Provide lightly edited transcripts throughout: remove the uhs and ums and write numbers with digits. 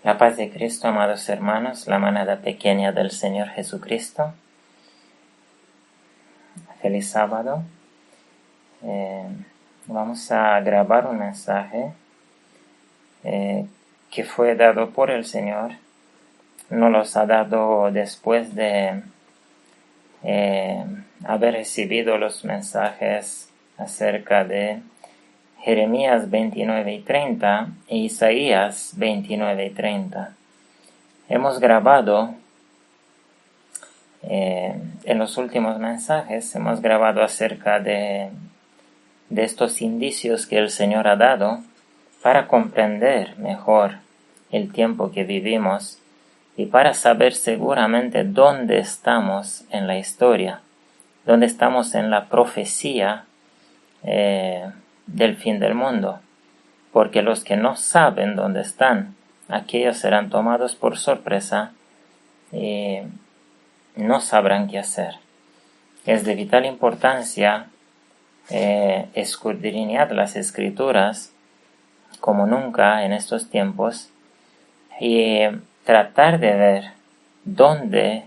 La paz de Cristo, amados hermanos, la manada pequeña del Señor Jesucristo. Feliz sábado. Vamos a grabar un mensaje que fue dado por el Señor. Nos los ha dado después de haber recibido los mensajes acerca de Jeremías 29 y 30 e Isaías 29 y 30. Hemos grabado en los últimos mensajes, hemos grabado acerca de estos indicios que el Señor ha dado para comprender mejor el tiempo que vivimos y para saber seguramente dónde estamos en la historia, dónde estamos en la profecía del fin del mundo, porque los que no saben dónde están, aquellos serán tomados por sorpresa y no sabrán qué hacer. Es de vital importancia escudriñar las Escrituras como nunca en estos tiempos y tratar de ver dónde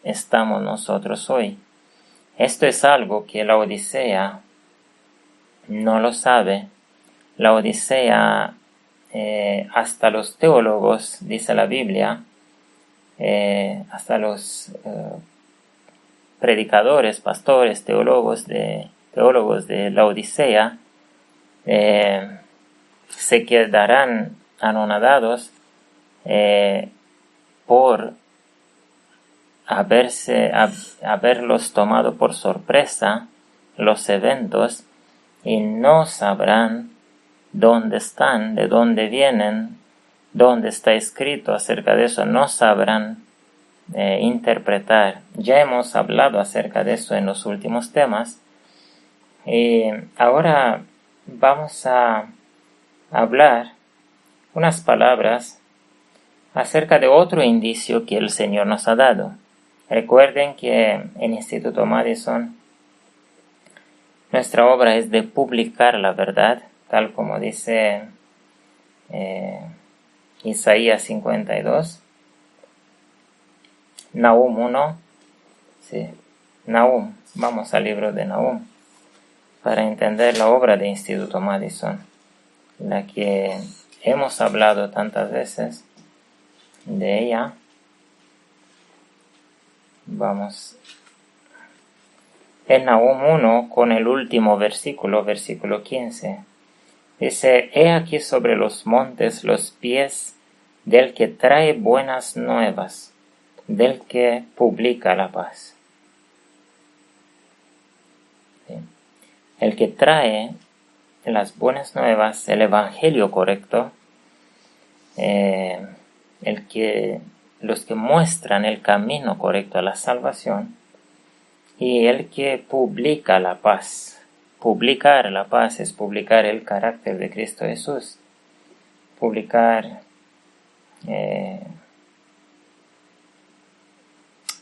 estamos nosotros hoy. Esto es algo que la Odisea no lo sabe. La Odisea, hasta los teólogos, dice la Biblia, hasta los predicadores, pastores, teólogos de la Odisea, se quedarán anonadados por haberlos tomado por sorpresa los eventos y no sabrán dónde están, de dónde vienen, dónde está escrito acerca de eso, no sabrán interpretar. Ya hemos hablado acerca de eso en los últimos temas y ahora vamos a hablar unas palabras acerca de otro indicio que el Señor nos ha dado. Recuerden que en Instituto Madison nuestra obra es de publicar la verdad, tal como dice Isaías 52, Nahum 1, sí, Nahum, vamos al libro de Nahum, para entender la obra de Instituto Madison, la que hemos hablado tantas veces de ella. Vamos en Nahum 1 con el último versículo 15. Dice: He aquí sobre los montes los pies del que trae buenas nuevas, del que publica la paz. ¿Sí? El que trae las buenas nuevas, el evangelio correcto, los que muestran el camino correcto a la salvación, y el que publica la paz. Publicar la paz es publicar el carácter de Cristo Jesús, publicar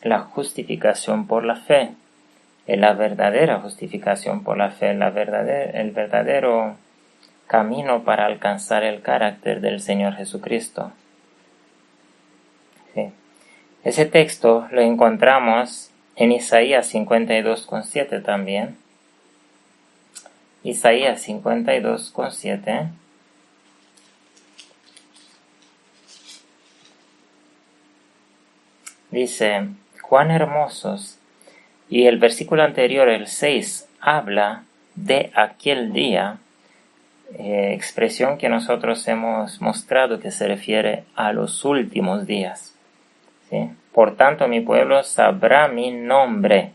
la justificación por la fe, la verdadera justificación por la fe, el verdadero camino para alcanzar el carácter del Señor Jesucristo. Sí. Ese texto lo encontramos en Isaías 52,7 también. Isaías 52,7. Dice: cuán hermosos. Y el versículo anterior, el 6, habla de aquel día, expresión que nosotros hemos mostrado que se refiere a los últimos días. ¿Sí? Por tanto, mi pueblo sabrá mi nombre.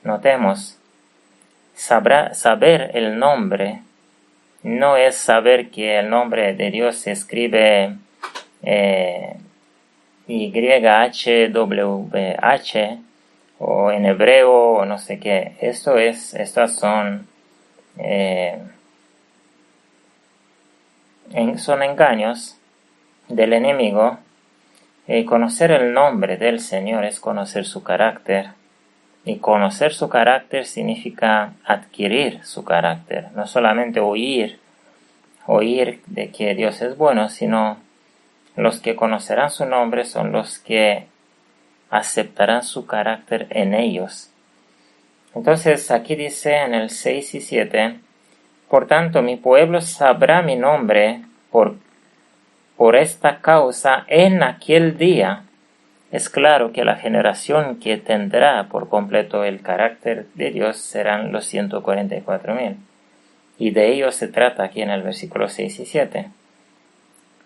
Notemos, saber el nombre no es saber que el nombre de Dios se escribe YHWH o en hebreo o no sé qué. Estas son engaños del enemigo. Conocer el nombre del Señor es conocer su carácter, y conocer su carácter significa adquirir su carácter, no solamente oír de que Dios es bueno, sino Los que conocerán su nombre son los que aceptarán su carácter en ellos. Entonces aquí dice en el 6 y 7, por tanto mi pueblo sabrá mi nombre por esta causa en aquel día. Es claro que la generación que tendrá por completo el carácter de Dios serán los 144,000. Y de ellos se trata aquí en el versículo 6 y 7.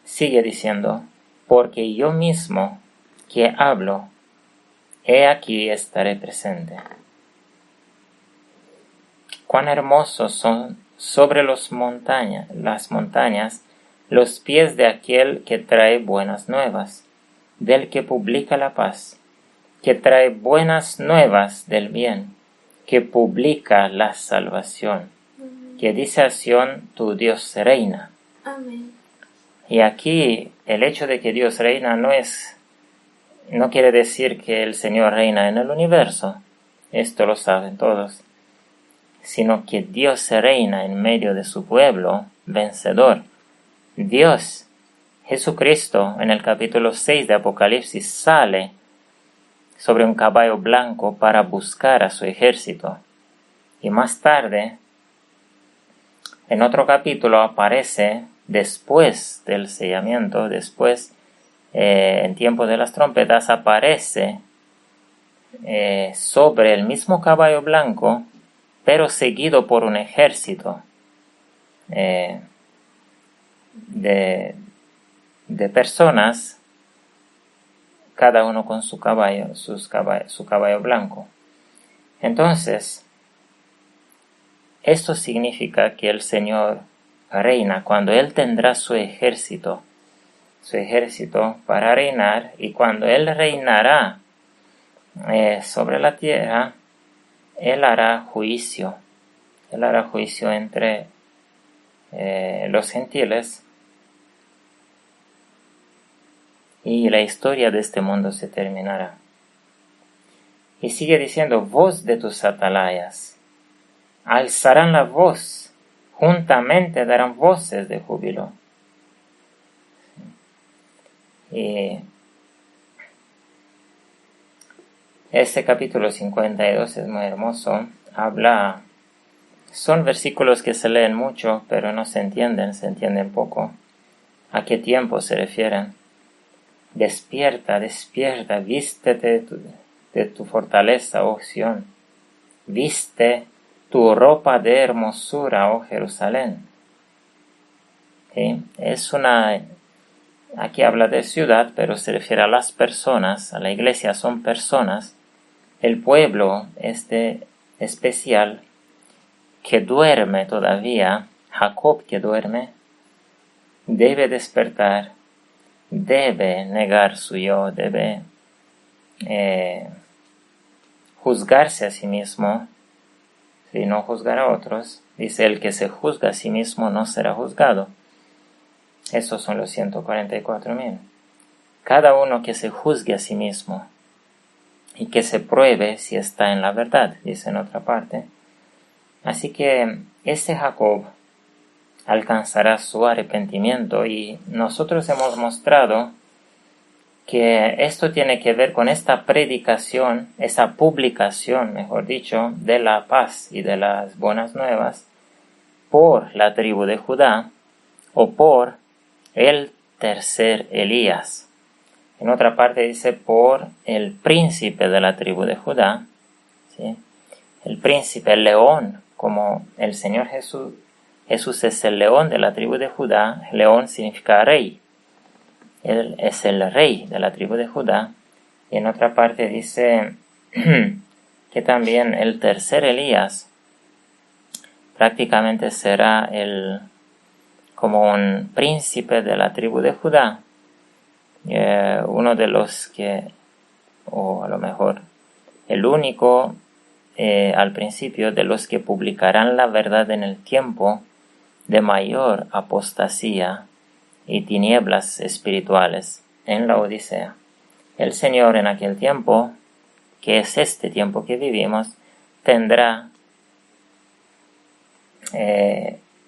Sigue diciendo, porque yo mismo que hablo, he aquí estaré presente. Cuán hermosos son sobre las montañas, los pies de aquel que trae buenas nuevas, del que publica la paz, que trae buenas nuevas del bien, que publica la salvación, que dice a Sión, tu Dios reina. Amén. Y aquí el hecho de que Dios reina no quiere decir que el Señor reina en el universo, esto lo saben todos, sino que Dios reina en medio de su pueblo vencedor. Dios, Jesucristo, en el capítulo 6 de Apocalipsis, sale sobre un caballo blanco para buscar a su ejército. Y más tarde, en otro capítulo, aparece después del sellamiento, en tiempo de las trompetas, aparece sobre el mismo caballo blanco, pero seguido por un ejército de personas, cada uno con su caballo blanco. Entonces, esto significa que el Señor reina cuando Él tendrá su ejército para reinar, y cuando Él reinará sobre la tierra, Él hará juicio entre los gentiles, y la historia de este mundo se terminará. Y sigue diciendo, voz de tus atalayas, alzarán la voz, juntamente darán voces de júbilo. Y este capítulo 52 es muy hermoso, son versículos que se leen mucho, pero no se entienden poco. ¿A qué tiempo se refieren? Despierta, despierta, vístete de tu fortaleza, oh Sión. Viste tu ropa de hermosura, oh Jerusalén. ¿Sí? Aquí habla de ciudad, pero se refiere a las personas, a la iglesia son personas. El pueblo especial que duerme todavía, Jacob que duerme, debe despertar, debe negar su yo, debe juzgarse a sí mismo, y no juzgar a otros. Dice, el que se juzga a sí mismo no será juzgado. Esos son los 144,000. Cada uno que se juzgue a sí mismo y que se pruebe si está en la verdad, dice en otra parte. Así que este Jacob alcanzará su arrepentimiento, y nosotros hemos mostrado que esto tiene que ver con esta predicación, esa publicación, mejor dicho, de la paz y de las buenas nuevas por la tribu de Judá o por el tercer Elías. En otra parte dice por el príncipe de la tribu de Judá, ¿sí? El príncipe, el león, como el Señor Jesús. Jesús es el león de la tribu de Judá. León significa rey. Él es el rey de la tribu de Judá. Y en otra parte dice que también el tercer Elías prácticamente será como un príncipe de la tribu de Judá. Uno de los que, o a lo mejor el único al principio, de los que publicarán la verdad en el tiempo de mayor apostasía y tinieblas espirituales en la Odisea. El Señor en aquel tiempo, que es este tiempo que vivimos, tendrá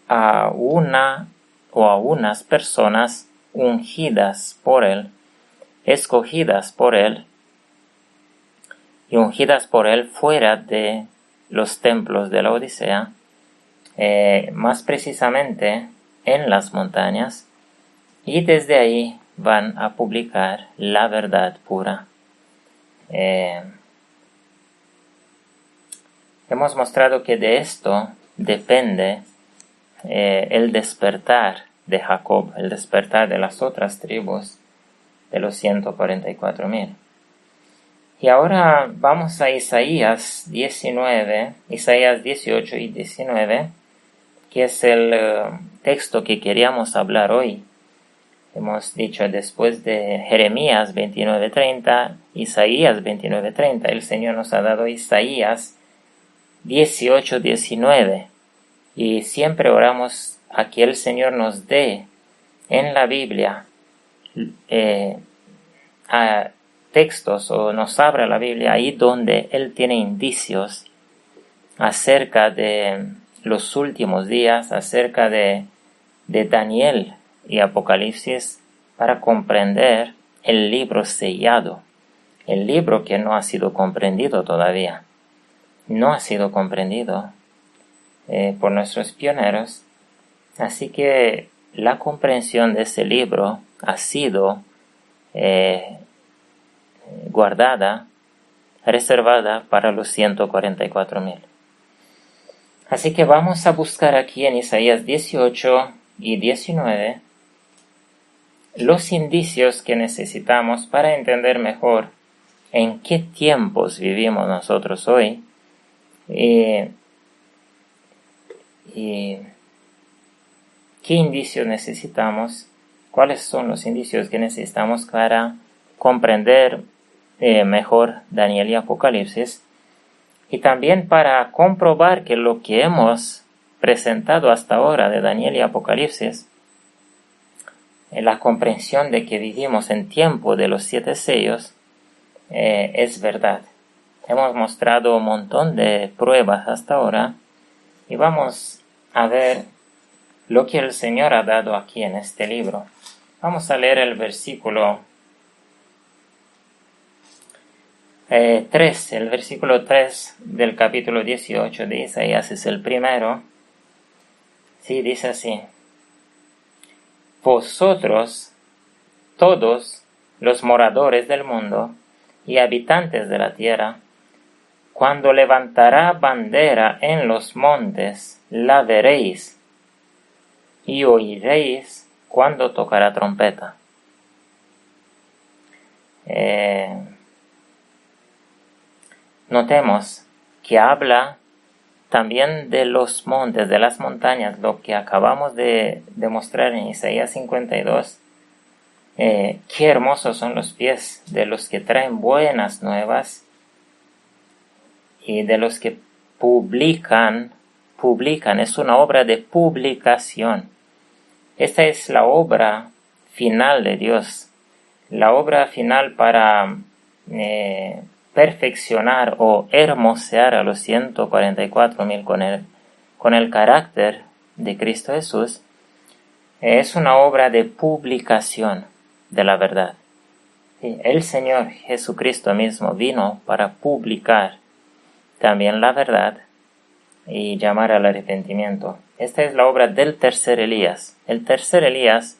a una o a unas personas ungidas por Él, escogidas por Él y ungidas por Él fuera de los templos de la Odisea, más precisamente en las montañas, y desde ahí van a publicar la verdad pura. Hemos mostrado que de esto depende el despertar de Jacob, el despertar de las otras tribus, de los 144,000. Y ahora vamos a Isaías 19, Isaías 18 y 19, que es el texto que queríamos hablar hoy. Hemos dicho después de Jeremías 29:30, Isaías 29:30, el Señor nos ha dado Isaías 18:19. Y siempre oramos a que el Señor nos dé en la Biblia a textos, o nos abra la Biblia ahí donde Él tiene indicios acerca de los últimos días, acerca de Daniel y Apocalipsis, para comprender el libro sellado, el libro que no ha sido comprendido todavía, no ha sido comprendido por nuestros pioneros. Así que la comprensión de ese libro ha sido guardada, reservada para los 144,000. Así que vamos a buscar aquí en Isaías 18 y 19 los indicios que necesitamos para entender mejor en qué tiempos vivimos nosotros hoy y qué indicios necesitamos, cuáles son los indicios que necesitamos para comprender mejor Daniel y Apocalipsis, y también para comprobar que lo que hemos presentado hasta ahora de Daniel y Apocalipsis, la comprensión de que vivimos en tiempo de los 7 sellos, es verdad. Hemos mostrado un montón de pruebas hasta ahora y vamos a ver lo que el Señor ha dado aquí en este libro. Vamos a leer el versículo 3, el versículo 3 del capítulo 18 de Isaías es el primero. Sí, dice así: Vosotros, todos los moradores del mundo y habitantes de la tierra, cuando levantará bandera en los montes, la veréis, y oiréis cuando tocará trompeta. Notemos que habla también de los montes, de las montañas, lo que acabamos de demostrar en Isaías 52. Qué hermosos son los pies de los que traen buenas nuevas y de los que publican, es una obra de publicación. Esta es la obra final de Dios, la obra final para perfeccionar o hermosear a los 144,000 con el carácter de Cristo Jesús. Es una obra de publicación de la verdad. El Señor Jesucristo mismo vino para publicar también la verdad y llamar al arrepentimiento. Esta es la obra del tercer Elías. El tercer Elías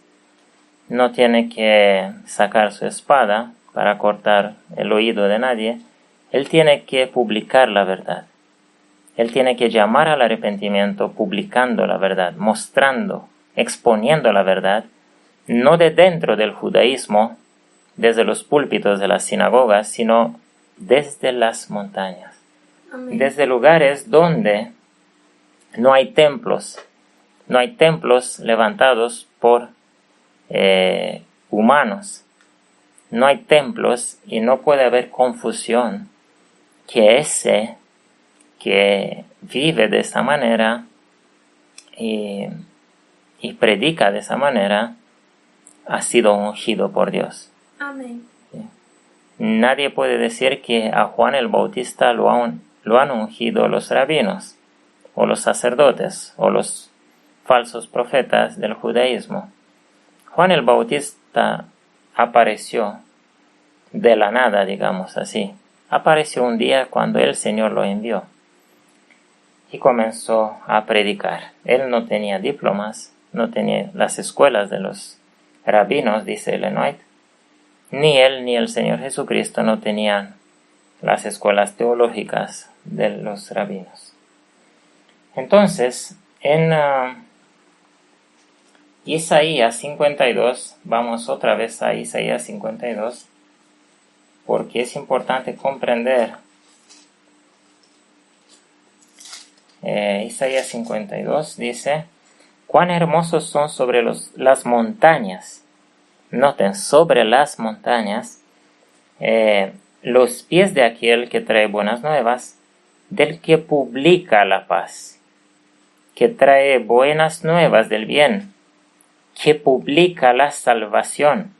no tiene que sacar su espada para cortar el oído de nadie. Él tiene que publicar la verdad. Él tiene que llamar al arrepentimiento publicando la verdad, mostrando, exponiendo la verdad, no de dentro del judaísmo, desde los púlpitos de las sinagogas, sino desde las montañas. Amén. Desde lugares donde no hay templos levantados por humanos. No hay templos y no puede haber confusión que ese que vive de esa manera y predica de esa manera ha sido ungido por Dios. Amén. Nadie puede decir que a Juan el Bautista lo han ungido los rabinos o los sacerdotes o los falsos profetas del judaísmo. Juan el Bautista apareció de la nada, digamos así. Apareció un día cuando el Señor lo envió y comenzó a predicar. Él no tenía diplomas, no tenía las escuelas de los rabinos, dice Ellen White. Ni él ni el Señor Jesucristo no tenían las escuelas teológicas de los rabinos. Entonces, en Isaías 52, vamos otra vez a Isaías 52, porque es importante comprender. Isaías 52 dice: cuán hermosos son sobre las montañas. Noten, sobre las montañas, los pies de aquel que trae buenas nuevas, del que publica la paz, que trae buenas nuevas del bien, que publica la salvación.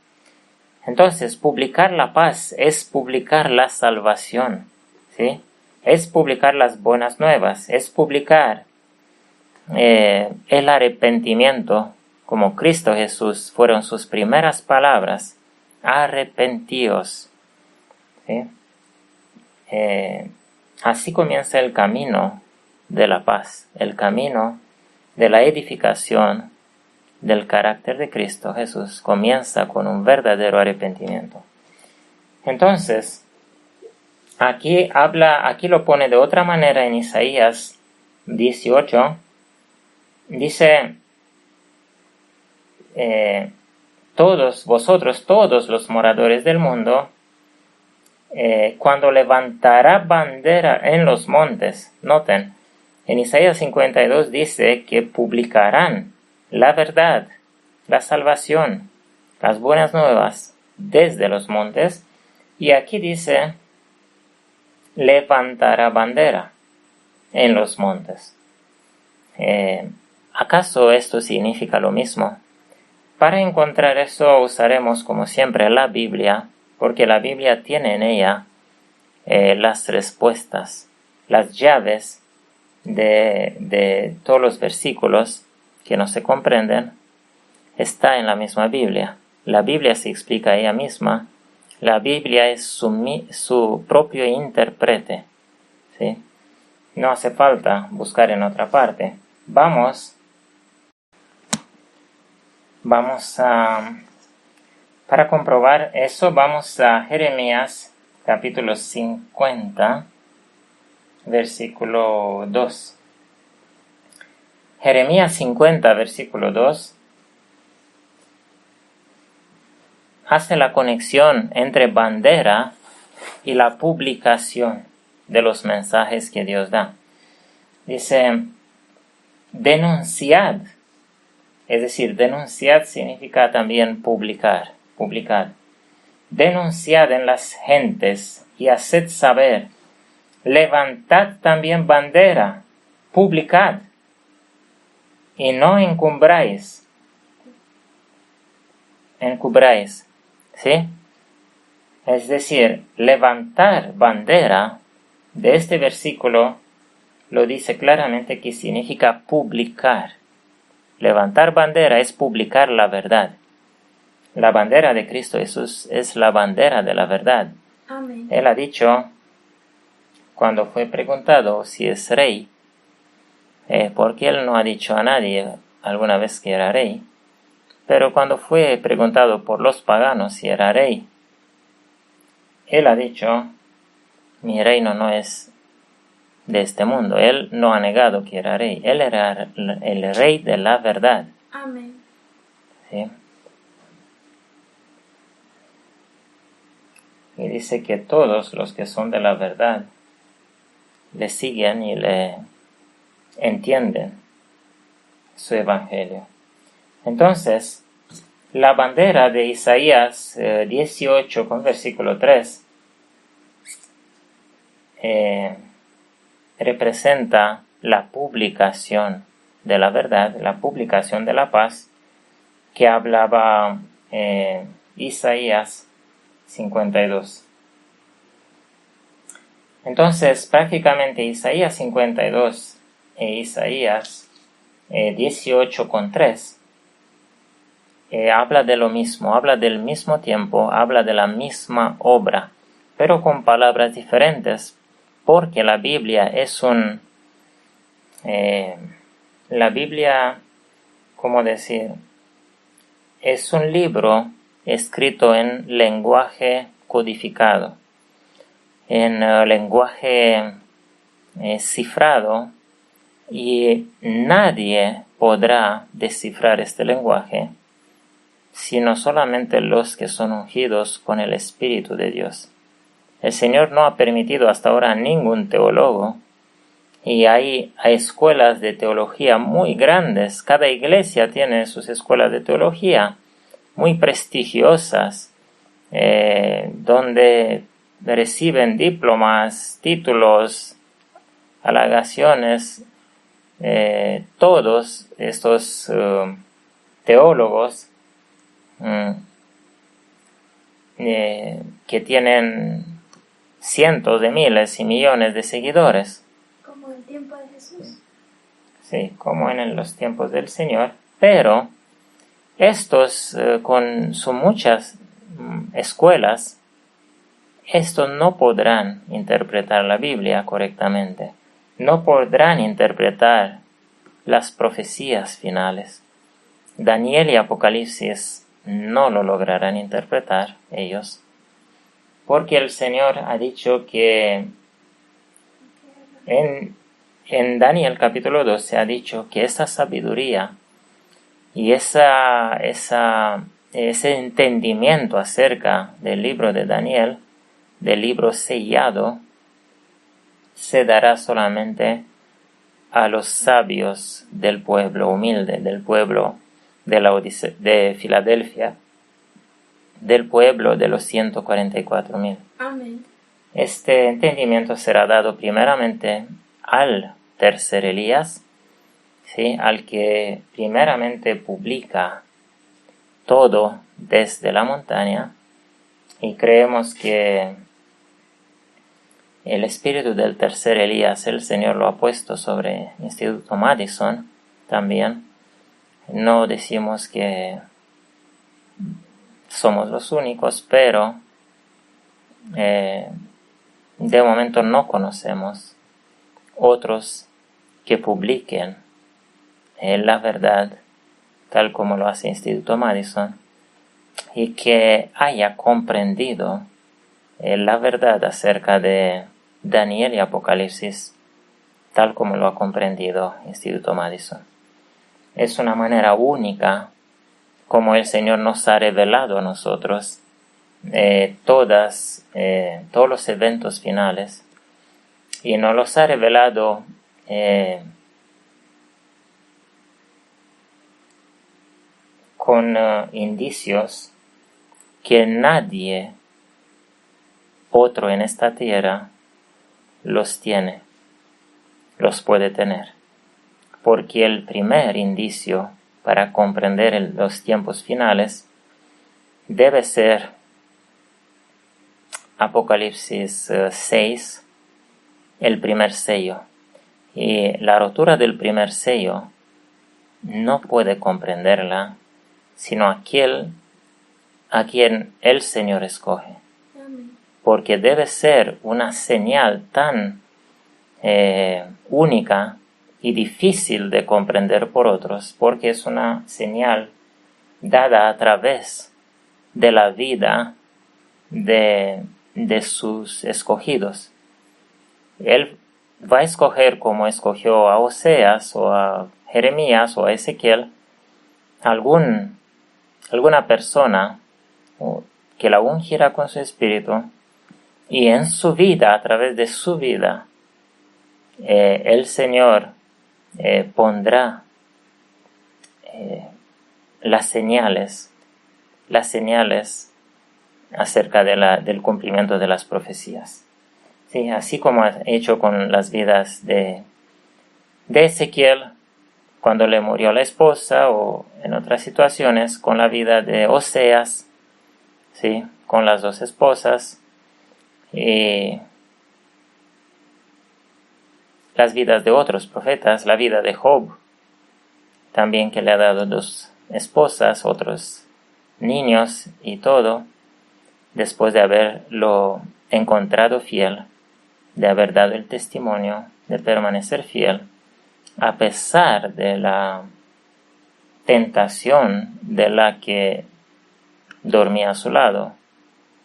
Entonces, publicar la paz es publicar la salvación, ¿sí? Es publicar las buenas nuevas, es publicar el arrepentimiento, como Cristo Jesús fueron sus primeras palabras: arrepentíos, ¿sí? Así comienza el camino de la paz, el camino de la edificación del carácter de Cristo Jesús. Comienza con un verdadero arrepentimiento. Entonces, aquí lo pone de otra manera en Isaías 18. Dice: todos vosotros, todos los moradores del mundo, cuando levantará bandera en los montes. Noten, en Isaías 52 dice que publicarán la verdad, la salvación, las buenas nuevas desde los montes, y aquí dice levantará bandera en los montes. ¿Acaso esto significa lo mismo? Para encontrar eso usaremos como siempre la Biblia, porque la Biblia tiene en ella las respuestas, las llaves de todos los versículos que no se comprenden. Está en la misma Biblia. La Biblia se explica a ella misma. La Biblia es su propio intérprete, ¿sí? No hace falta buscar en otra parte. Vamos a, para comprobar eso, vamos a Jeremías capítulo 50, versículo 2. Jeremías 50, versículo 2, hace la conexión entre bandera y la publicación de los mensajes que Dios da. Dice: denunciad. Es decir, denunciad significa también publicar. Denunciad en las gentes y haced saber. Levantad también bandera, publicad, y no encubráis, ¿sí? Es decir, levantar bandera, de este versículo lo dice claramente que significa publicar. Levantar bandera es publicar la verdad. La bandera de Cristo Jesús es la bandera de la verdad. Amén. Él ha dicho, cuando fue preguntado si es rey, porque él no ha dicho a nadie alguna vez que era rey, pero cuando fue preguntado por los paganos si era rey, él ha dicho: mi reino no es de este mundo. Él no ha negado que era rey. Él era el rey de la verdad. Amén. ¿Sí? Y dice que todos los que son de la verdad le siguen y le entienden su evangelio. Entonces, la bandera de Isaías 18 con versículo 3 representa la publicación de la verdad, la publicación de la paz que hablaba Isaías 52. Entonces, prácticamente Isaías 52 e Isaías 18 con 3 habla de lo mismo, habla del mismo tiempo, habla de la misma obra, pero con palabras diferentes, porque la Biblia es la Biblia, ¿cómo decir? Es un libro escrito en lenguaje codificado, en lenguaje cifrado, y nadie podrá descifrar este lenguaje sino solamente los que son ungidos con el Espíritu de Dios. El Señor no ha permitido hasta ahora a ningún teólogo, y hay escuelas de teología muy grandes. Cada iglesia tiene sus escuelas de teología muy prestigiosas, donde reciben diplomas, títulos, halagaciones. Todos estos teólogos que tienen cientos de miles y millones de seguidores. Como en el tiempo de Jesús. Sí, como en los tiempos del Señor. Pero estos, con sus muchas escuelas, estos no podrán interpretar la Biblia correctamente. No podrán interpretar las profecías finales. Daniel y Apocalipsis no lo lograrán interpretar ellos, porque el Señor ha dicho que en Daniel capítulo 12 ha dicho que esa sabiduría y ese entendimiento acerca del libro de Daniel, del libro sellado, se dará solamente a los sabios del pueblo humilde, del pueblo de Filadelfia, del pueblo de los 144,000. Amén. Este entendimiento será dado primeramente al tercer Elías, ¿sí? Al que primeramente publica todo desde la montaña, y creemos que el espíritu del tercer Elías el Señor lo ha puesto sobre Instituto Madison también. No decimos que somos los únicos, pero de momento no conocemos otros que publiquen la verdad tal como lo hace Instituto Madison, y que haya comprendido la verdad acerca de Daniel y Apocalipsis tal como lo ha comprendido Instituto Madison. Es una manera única como el Señor nos ha revelado a nosotros todos los eventos finales, y nos los ha revelado con indicios que nadie otro en esta tierra los puede tener, porque el primer indicio para comprender los tiempos finales debe ser Apocalipsis 6, el primer sello. Y la rotura del primer sello no puede comprenderla sino aquel a quien el Señor escoge. Amén. Porque debe ser una señal tan única y difícil de comprender por otros, porque es una señal dada a través de la vida de sus escogidos. Él va a escoger, como escogió a Oseas o a Jeremías o a Ezequiel, alguna persona que la ungirá con su espíritu, y en su vida, a través de su vida, el Señor pondrá las señales acerca del cumplimiento de las profecías. Sí, así como ha hecho con las vidas de Ezequiel, cuando le murió la esposa, o en otras situaciones, con la vida de Oseas, ¿sí? Con las dos esposas, y las vidas de otros profetas, la vida de Job, también, que le ha dado dos esposas, otros niños y todo, después de haberlo encontrado fiel, de haber dado el testimonio, de permanecer fiel, a pesar de la tentación de la que dormía a su lado.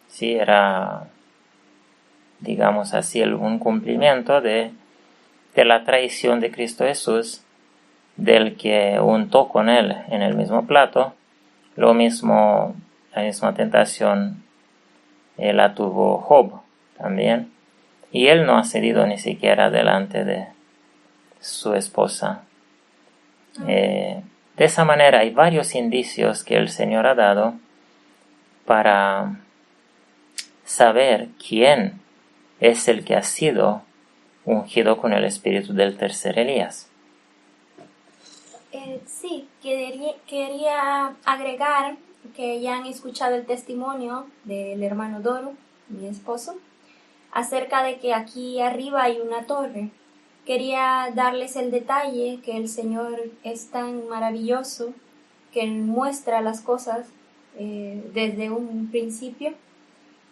Sí, era, digamos así, un cumplimiento de la traición de Cristo Jesús, del que untó con él en el mismo plato. Lo mismo, la misma tentación la tuvo Job también, y él no ha cedido ni siquiera delante de su esposa. De esa manera hay varios indicios que el Señor ha dado para saber quién es el que ha sido ungido con el espíritu del tercer Elías. Sí, quería agregar que ya han escuchado el testimonio del hermano Doro, mi esposo, acerca de que aquí arriba hay una torre. Quería darles el detalle que el Señor es tan maravilloso, que Él muestra las cosas desde un principio.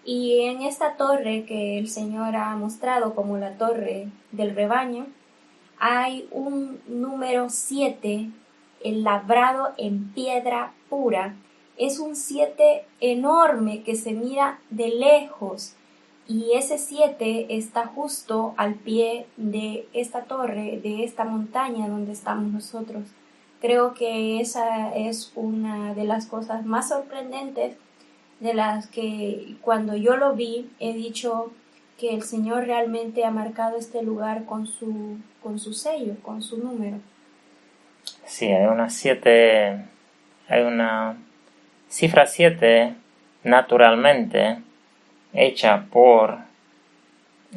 Y en esta torre que el Señor ha mostrado como la torre del rebaño, hay un número 7 labrado en piedra pura. Es un 7 enorme que se mira de lejos, y ese 7 está justo al pie de esta torre, de esta montaña donde estamos nosotros. Creo que esa es una de las cosas más sorprendentes, de las que cuando yo lo vi he dicho que el Señor realmente ha marcado este lugar con su sello, con su número. Sí, hay una cifra 7 naturalmente hecha por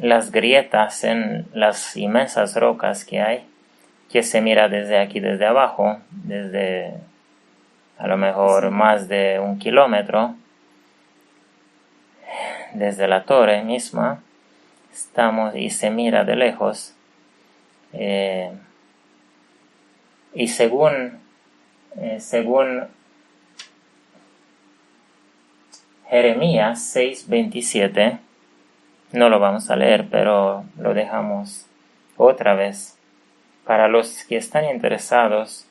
las grietas en las inmensas rocas que hay, que se mira desde aquí, desde abajo, desde a lo mejor más de 1 kilómetro, desde la torre misma, estamos y se mira de lejos. Y según Jeremías 6:27, no lo vamos a leer, pero lo dejamos otra vez para los que están interesados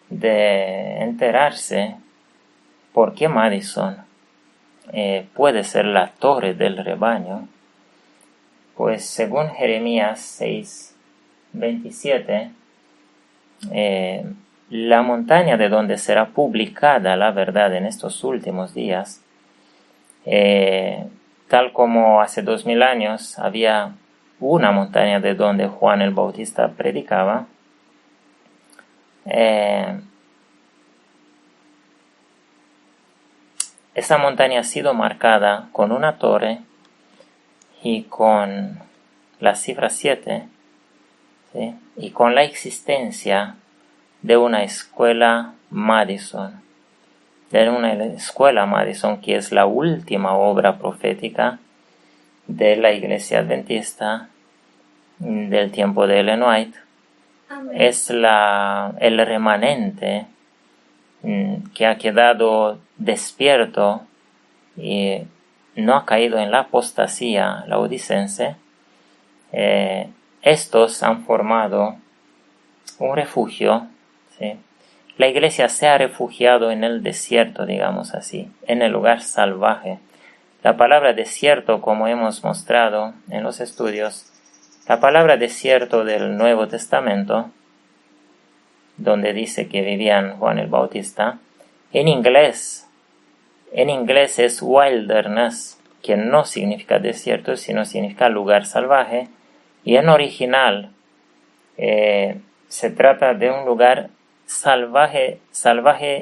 de enterarse por qué Madison puede ser la torre del rebaño. Pues según Jeremías 6:27, la montaña de donde será publicada la verdad en estos últimos días, tal como hace 2000 años había una montaña de donde Juan el Bautista predicaba, esa montaña ha sido marcada con una torre y con la cifra 7, ¿sí? Y con la existencia de una escuela Madison, que es la última obra profética de la Iglesia Adventista del tiempo de Ellen White. Amén. Es el remanente que ha quedado despierto y no ha caído en la apostasía laodicense. Estos han formado un refugio, ¿sí? La iglesia se ha refugiado en el desierto, digamos así, en el lugar salvaje. La palabra desierto, como hemos mostrado en los estudios, la palabra desierto del Nuevo Testamento, donde dice que vivían Juan el Bautista, en inglés es wilderness, que no significa desierto, sino significa lugar salvaje, y en original se trata de un lugar salvaje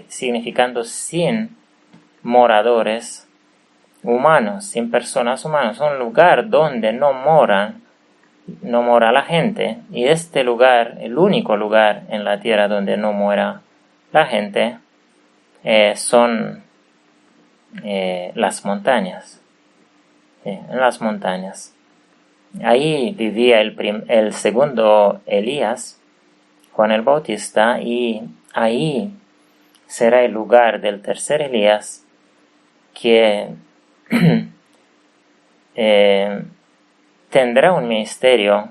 significando sin moradores humanos, sin personas humanas, un lugar donde no mora la gente. Y este lugar, el único lugar en la tierra donde no muera la gente, son las montañas. En las montañas. Ahí vivía el segundo Elías, Juan el Bautista, y ahí será el lugar del tercer Elías que tendrá un ministerio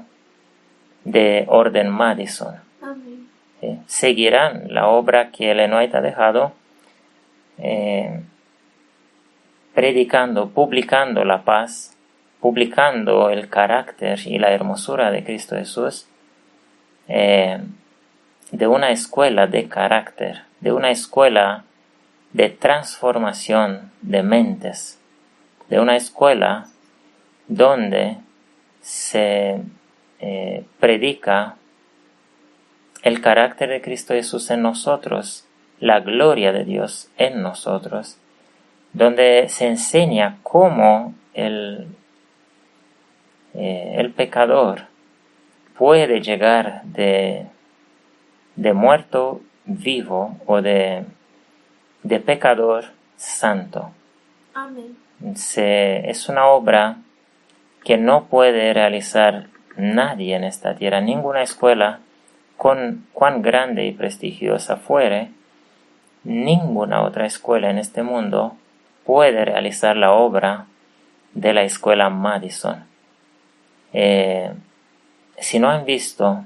de orden Madison. Amén. Seguirán la obra que Ellen White ha dejado, predicando, publicando la paz, publicando el carácter y la hermosura de Cristo Jesús, de una escuela de carácter, de una escuela de transformación de mentes, de una escuela donde se predica el carácter de Cristo Jesús en nosotros, la gloria de Dios en nosotros, donde se enseña cómo el pecador puede llegar de muerto vivo o de pecador santo. Amén. Es una obra que no puede realizar nadie en esta tierra, ninguna escuela, cuán grande y prestigiosa fuere, ninguna otra escuela en este mundo puede realizar la obra de la escuela Madison. Si no han visto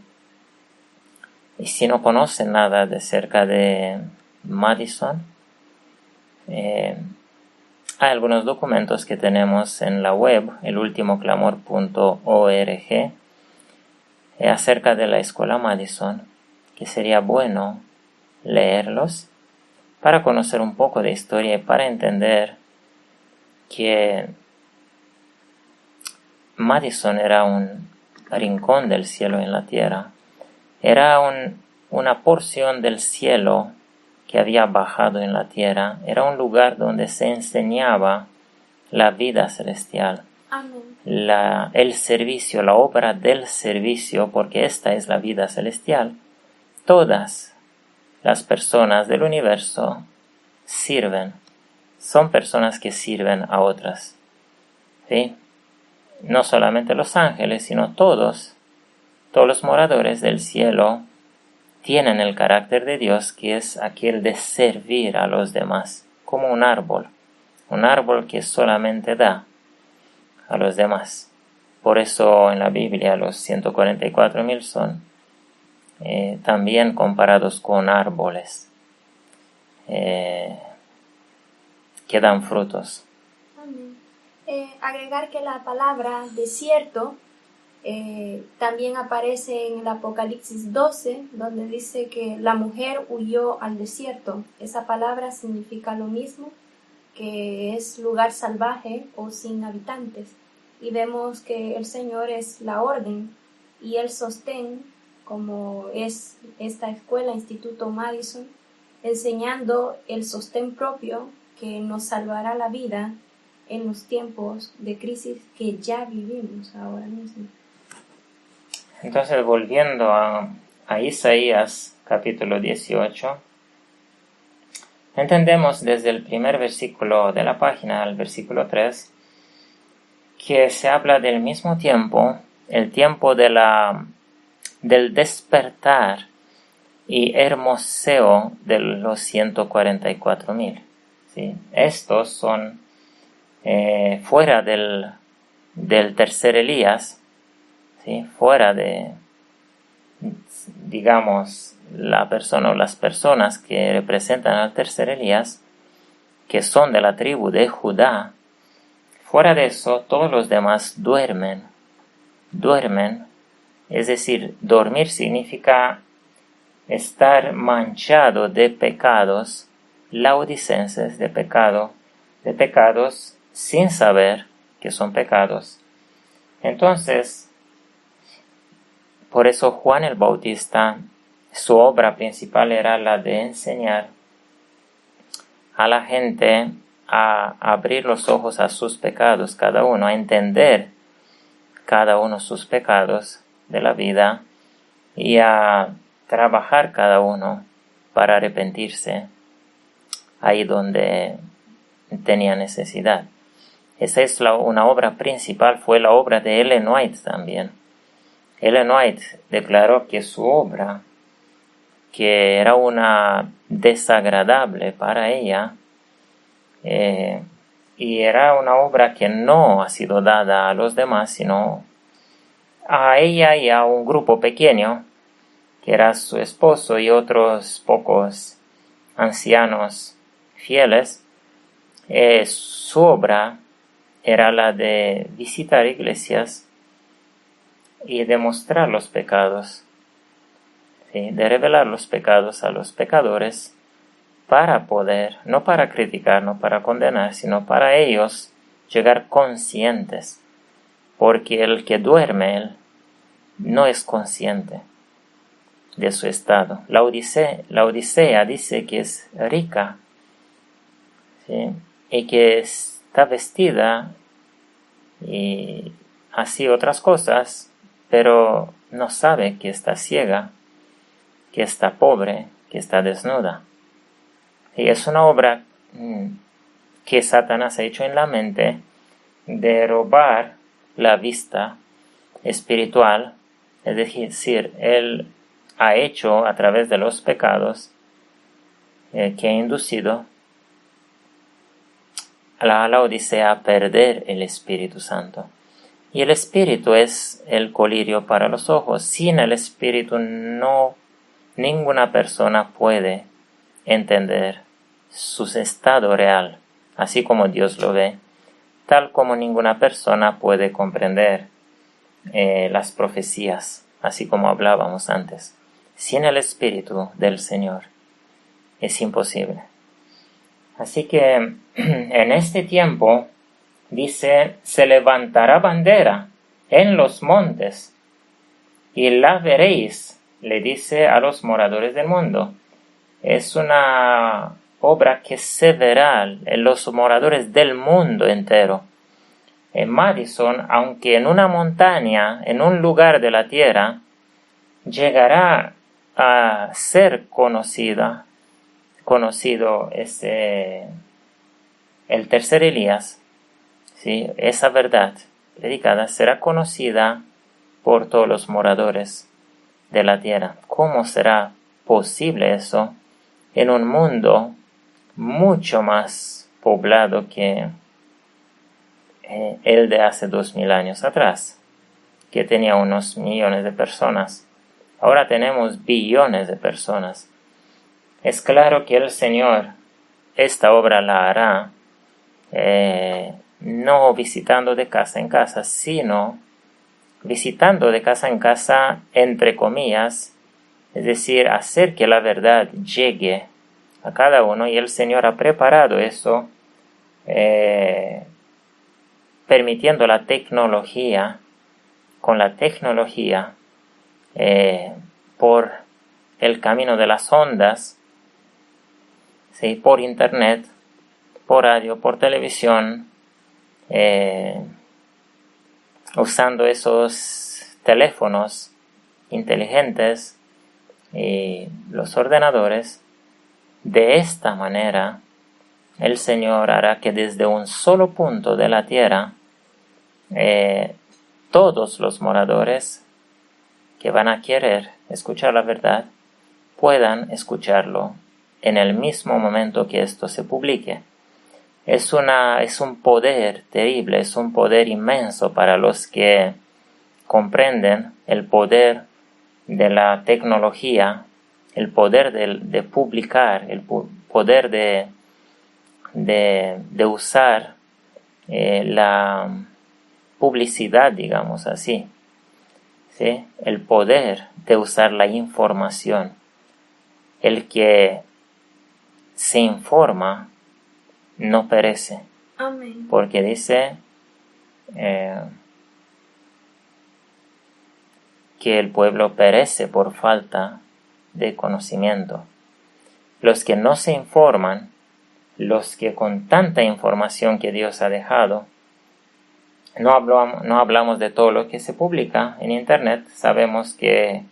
y si no conocen nada de cerca de Madison, hay algunos documentos que tenemos en la web, elultimoclamor.org, acerca de la escuela Madison, que sería bueno leerlos para conocer un poco de historia y para entender que Madison era un rincón del cielo en la tierra, era una porción del cielo que había bajado en la tierra, era un lugar donde se enseñaba la vida celestial. Amén. El servicio, la obra del servicio, porque esta es la vida celestial. Todas las personas del universo sirven, son personas que sirven a otras. ¿Sí? No solamente los ángeles, sino todos los moradores del cielo tienen el carácter de Dios, que es aquel de servir a los demás, como un árbol que solamente da a los demás. Por eso en la Biblia los 144,000 son también comparados con árboles que dan frutos. Amén. Agregar que la palabra desierto también aparece en el Apocalipsis 12, donde dice que la mujer huyó al desierto. Esa palabra significa lo mismo, que es lugar salvaje o sin habitantes. Y vemos que el Señor es la orden y el sostén, como es esta escuela, Instituto Madison, enseñando el sostén propio que nos salvará la vida en los tiempos de crisis que ya vivimos ahora mismo. Entonces, volviendo a Isaías capítulo 18, entendemos desde el primer versículo de la página al versículo 3 que se habla del mismo tiempo, el tiempo del despertar y hermoseo de los 144,000. ¿Sí? Estos son fuera del tercer Elías, ¿sí? Fuera de, digamos, la persona o las personas que representan al tercer Elías, que son de la tribu de Judá. Fuera de eso, todos los demás duermen, es decir, dormir significa estar manchado de pecados, laudicenses de pecados sin saber que son pecados. Entonces, por eso Juan el Bautista, su obra principal era la de enseñar a la gente a abrir los ojos a sus pecados, cada uno, a entender cada uno sus pecados de la vida y a trabajar cada uno para arrepentirse ahí donde tenía necesidad. Esa es una obra principal, fue la obra de Ellen White también. Ellen White declaró que su obra que era una desagradable para ella, y era una obra que no ha sido dada a los demás, sino a ella y a un grupo pequeño, que era su esposo y otros pocos ancianos fieles. Su obra era la de visitar iglesias y demostrar los pecados, ¿sí? De revelar los pecados a los pecadores para poder, no para criticar, no para condenar, sino para ellos llegar conscientes, porque el que duerme él no es consciente de su estado. La Odisea dice que es rica, ¿sí? Y que está vestida y así otras cosas, pero no sabe que está ciega, que está pobre, que está desnuda. Y es una obra que Satanás ha hecho en la mente de robar la vista espiritual, es decir, él ha hecho a través de los pecados que ha inducido a la Odisea a perder el Espíritu Santo. Y el Espíritu es el colirio para los ojos. Sin el Espíritu ninguna persona puede entender su estado real, así como Dios lo ve, tal como ninguna persona puede comprender las profecías, así como hablábamos antes. Sin el Espíritu del Señor es imposible. Así que en este tiempo, dice, se levantará bandera en los montes y la veréis, le dice a los moradores del mundo. Es una obra que se verá en los moradores del mundo entero. En Madison, aunque en una montaña, en un lugar de la tierra, llegará a ser conocido el tercer Elías, ¿sí? Esa verdad predicada será conocida por todos los moradores de la tierra. ¿Cómo será posible eso en un mundo mucho más poblado que el de hace 2000 años atrás, que tenía unos millones de personas? Ahora tenemos billones de personas. Es claro que el Señor esta obra la hará no visitando de casa en casa, sino visitando de casa en casa, entre comillas, es decir, hacer que la verdad llegue a cada uno, y el Señor ha preparado eso, permitiendo la tecnología, con la tecnología, por el camino de las ondas, ¿sí? Por internet, por radio, por televisión, usando esos teléfonos inteligentes y los ordenadores. De esta manera, el Señor hará que desde un solo punto de la tierra, todos los moradores que van a querer escuchar la verdad puedan escucharlo en el mismo momento que esto se publique. Es un poder terrible, es un poder inmenso para los que comprenden el poder de la tecnología, el poder de publicar, el poder de usar la publicidad, digamos así, ¿sí? El poder de usar la información. El que se informa no perece. Amén. Porque dice que el pueblo perece por falta de conocimiento. Los que no se informan, los que con tanta información que Dios ha dejado, no hablamos de todo lo que se publica en internet, sabemos que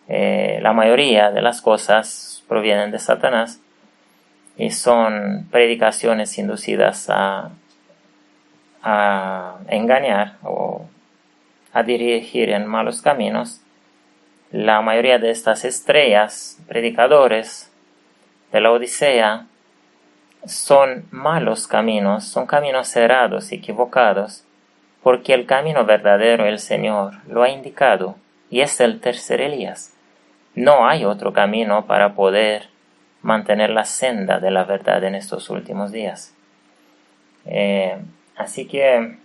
la mayoría de las cosas provienen de Satanás y son predicaciones inducidas a engañar o a dirigir en malos caminos. la mayoría de estas estrellas, predicadores de la Odisea, son malos caminos, son caminos cerrados, equivocados, porque el camino verdadero el Señor lo ha indicado, y es el tercer Elías. No hay otro camino para poder mantener la senda de la verdad en estos últimos días. Así que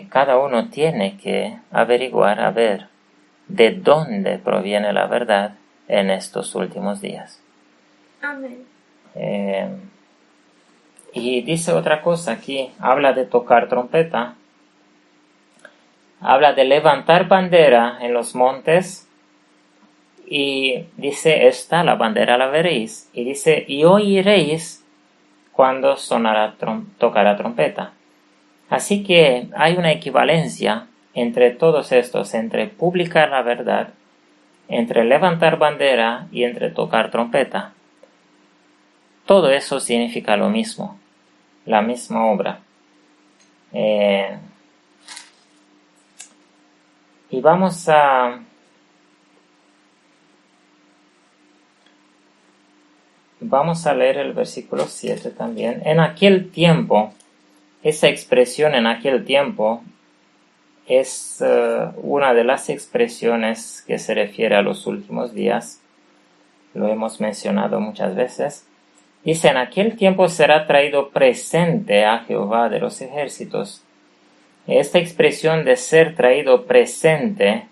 cada uno tiene que averiguar, a ver, de dónde proviene la verdad en estos últimos días. Amén. Y dice otra cosa aquí, habla de tocar trompeta, habla de levantar bandera en los montes, y dice, esta la bandera la veréis, y dice, y oiréis cuando tocará trompeta. Así que hay una equivalencia entre todos estos, entre publicar la verdad, entre levantar bandera y entre tocar trompeta. Todo eso significa lo mismo, la misma obra. Y vamos a leer el versículo 7 también. En aquel tiempo, esa expresión en aquel tiempo es una de las expresiones que se refiere a los últimos días. Lo hemos mencionado muchas veces. Dice, en aquel tiempo será traído presente a Jehová de los ejércitos. Esta expresión de ser traído presente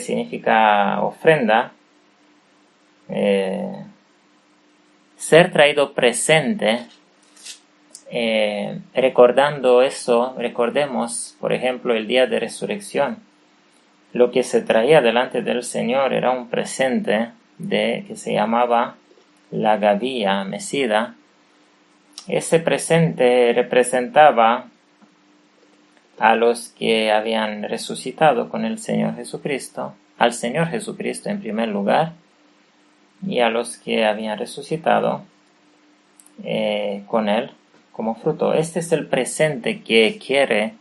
significa ofrenda. Ser traído presente, recordando eso, recordemos, por ejemplo, el día de resurrección. Lo que se traía delante del Señor era un presente que se llamaba la gavilla mecida. Ese presente representaba a los que habían resucitado con el Señor Jesucristo, al Señor Jesucristo en primer lugar, y a los que habían resucitado con Él como fruto. Este es el presente que quiere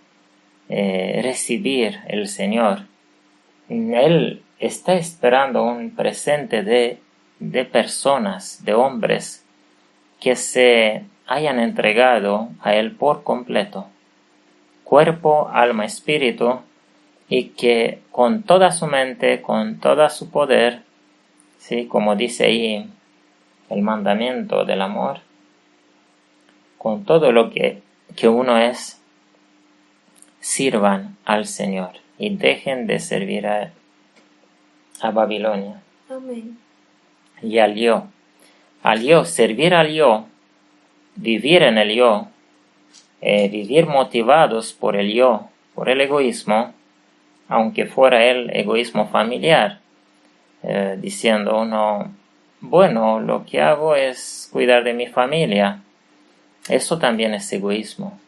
recibir el Señor. Él está esperando un presente de personas, de hombres, que se hayan entregado a Él por completo, cuerpo, alma, espíritu, y que con toda su mente, con todo su poder, ¿sí? Como dice ahí el mandamiento del amor, con todo lo que uno es, sirvan al Señor y dejen de servir a Babilonia. Amén. Y al yo, servir al yo, vivir en el yo, vivir motivados por el yo, por el egoísmo, aunque fuera el egoísmo familiar, diciendo uno, bueno, lo que hago es cuidar de mi familia. Eso también es egoísmo.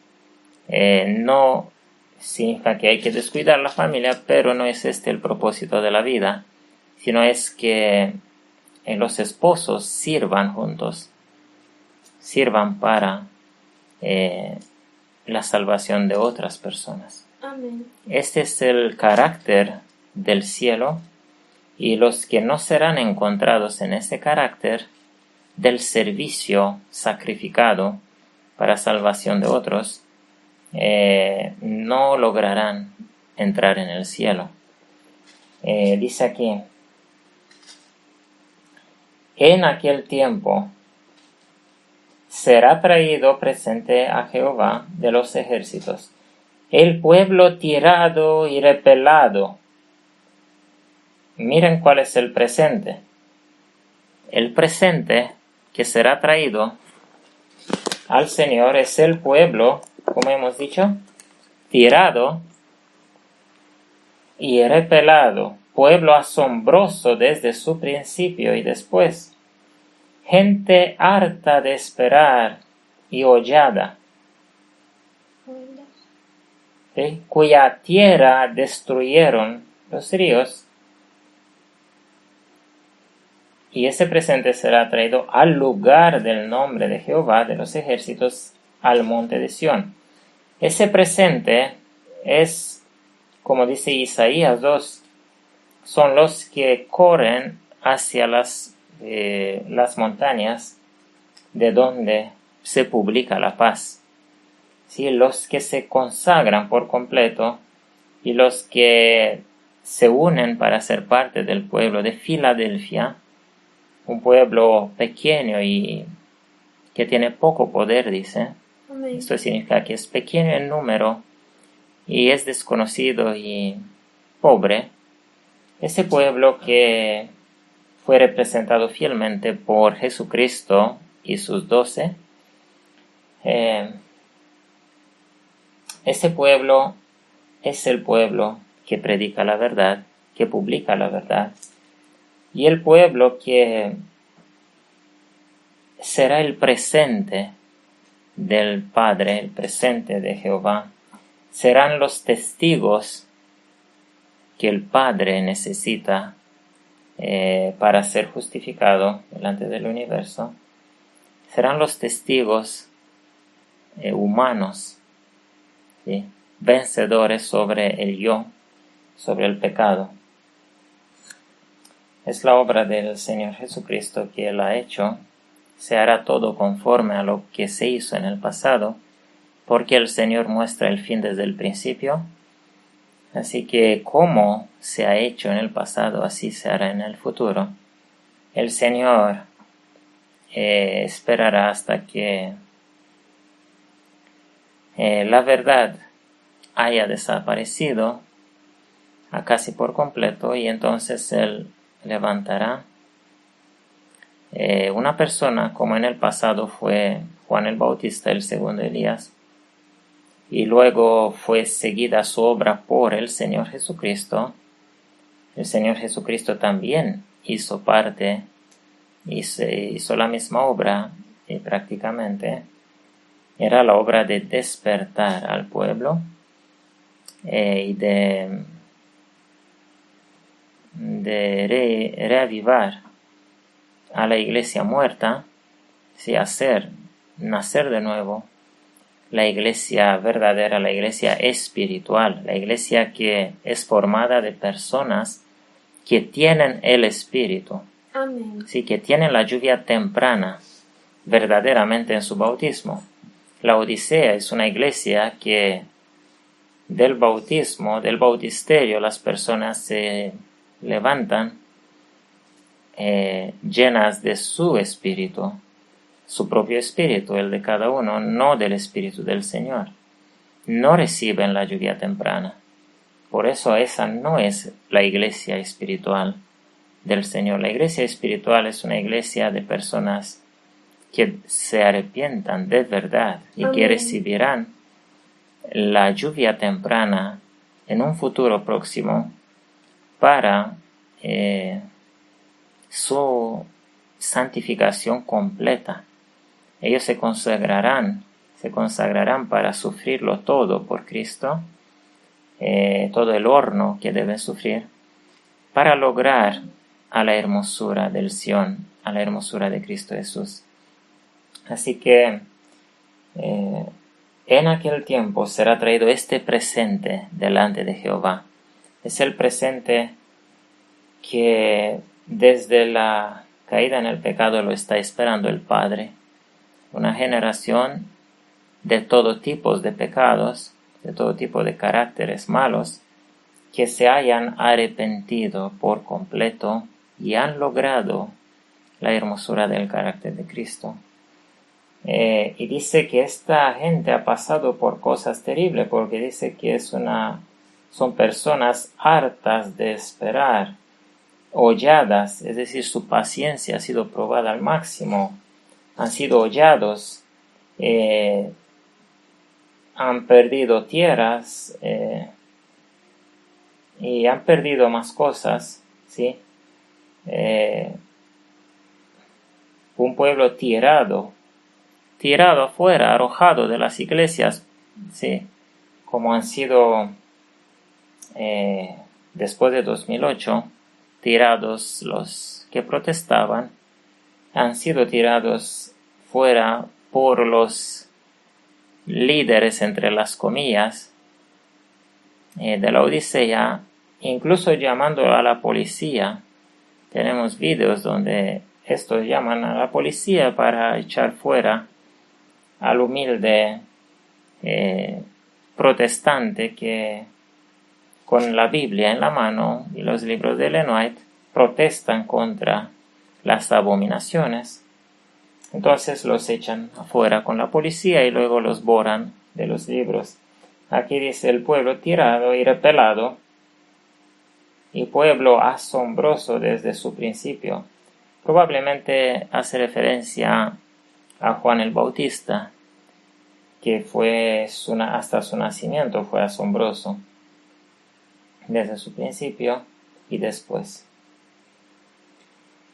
No significa que hay que descuidar la familia, pero no es este el propósito de la vida, sino es que los esposos sirvan juntos, sirvan para la salvación de otras personas. Amén. Este es el carácter del cielo, y los que no serán encontrados en ese carácter del servicio sacrificado para salvación de otros, no lograrán entrar en el cielo. Dice aquí, en aquel tiempo será traído presente a Jehová de los ejércitos el pueblo tirado y repelado. Miren cuál es el presente. El presente que será traído al Señor es el pueblo, como hemos dicho, tirado y repelado, pueblo asombroso desde su principio y después, gente harta de esperar y hollada, ¿sí? Cuya tierra destruyeron los ríos. Y ese presente será traído al lugar del nombre de Jehová de los ejércitos, al monte de Sión. Ese presente es como dice Isaías 2, son los que corren hacia las montañas de donde se publica la paz. ¿Sí? Los que se consagran por completo y los que se unen para ser parte del pueblo de Filadelfia, un pueblo pequeño y que tiene poco poder, dice. Amén. Esto significa que es pequeño en número y es desconocido y pobre. Ese pueblo que fue representado fielmente por Jesucristo y sus 12, ese pueblo es el pueblo que predica la verdad, que publica la verdad, y el pueblo que será el presente del Padre, el presente de Jehová, serán los testigos que el Padre necesita para ser justificado delante del universo. Serán los testigos humanos, ¿sí? Vencedores sobre el yo, sobre el pecado. Es la obra del Señor Jesucristo que Él ha hecho. Se hará todo conforme a lo que se hizo en el pasado, porque el Señor muestra el fin desde el principio. Así que como se ha hecho en el pasado, así se hará en el futuro. El Señor esperará hasta que la verdad haya desaparecido casi por completo, y entonces Él levantará una persona como en el pasado fue Juan el Bautista, el segundo Elías, y luego fue seguida su obra por el Señor Jesucristo. El Señor Jesucristo también hizo parte y se hizo la misma obra, y prácticamente era la obra de despertar al pueblo y de reavivar a la iglesia muerta, ¿sí? Hacer nacer de nuevo la iglesia verdadera, la iglesia espiritual, la iglesia que es formada de personas que tienen el Espíritu. Amén. Sí, que tienen la lluvia temprana verdaderamente en su bautismo. La Odisea es una iglesia que del bautismo, del bautisterio, las personas se levantan llenas de su espíritu, su propio espíritu, el de cada uno, no del espíritu del Señor. No reciben la lluvia temprana. Por eso esa no es la iglesia espiritual del Señor. La iglesia espiritual es una iglesia de personas que se arrepientan de verdad y Amén. que recibirán la lluvia temprana en un futuro próximo para su santificación completa. Ellos se consagrarán para sufrirlo todo por Cristo, todo el horno que deben sufrir, para lograr a la hermosura del Sión, a la hermosura de Cristo Jesús. Así que en aquel tiempo será traído este presente delante de Jehová. Es el presente que desde la caída en el pecado lo está esperando el Padre. Una generación de todo tipo de pecados, de todo tipo de caracteres malos, que se hayan arrepentido por completo y han logrado la hermosura del carácter de Cristo. Y dice que esta gente ha pasado por cosas terribles, porque dice que son personas hartas de esperar, holladas, es decir, su paciencia ha sido probada al máximo, han sido hollados, han perdido tierras y han perdido más cosas, ¿sí? Un pueblo tirado afuera, arrojado de las iglesias, ¿sí? Como han sido después de 2008, tirados los que protestaban, han sido tirados fuera por los líderes, entre las comillas, de la Odisea, incluso llamando a la policía. Tenemos videos donde estos llaman a la policía para echar fuera al humilde protestante que con la Biblia en la mano y los libros de Ellen White protestan contra las abominaciones. Entonces los echan afuera con la policía y luego los borran de los libros. Aquí dice el pueblo tirado y repelado y pueblo asombroso desde su principio. Probablemente hace referencia a Juan el Bautista, que fue hasta su nacimiento fue asombroso, desde su principio y después.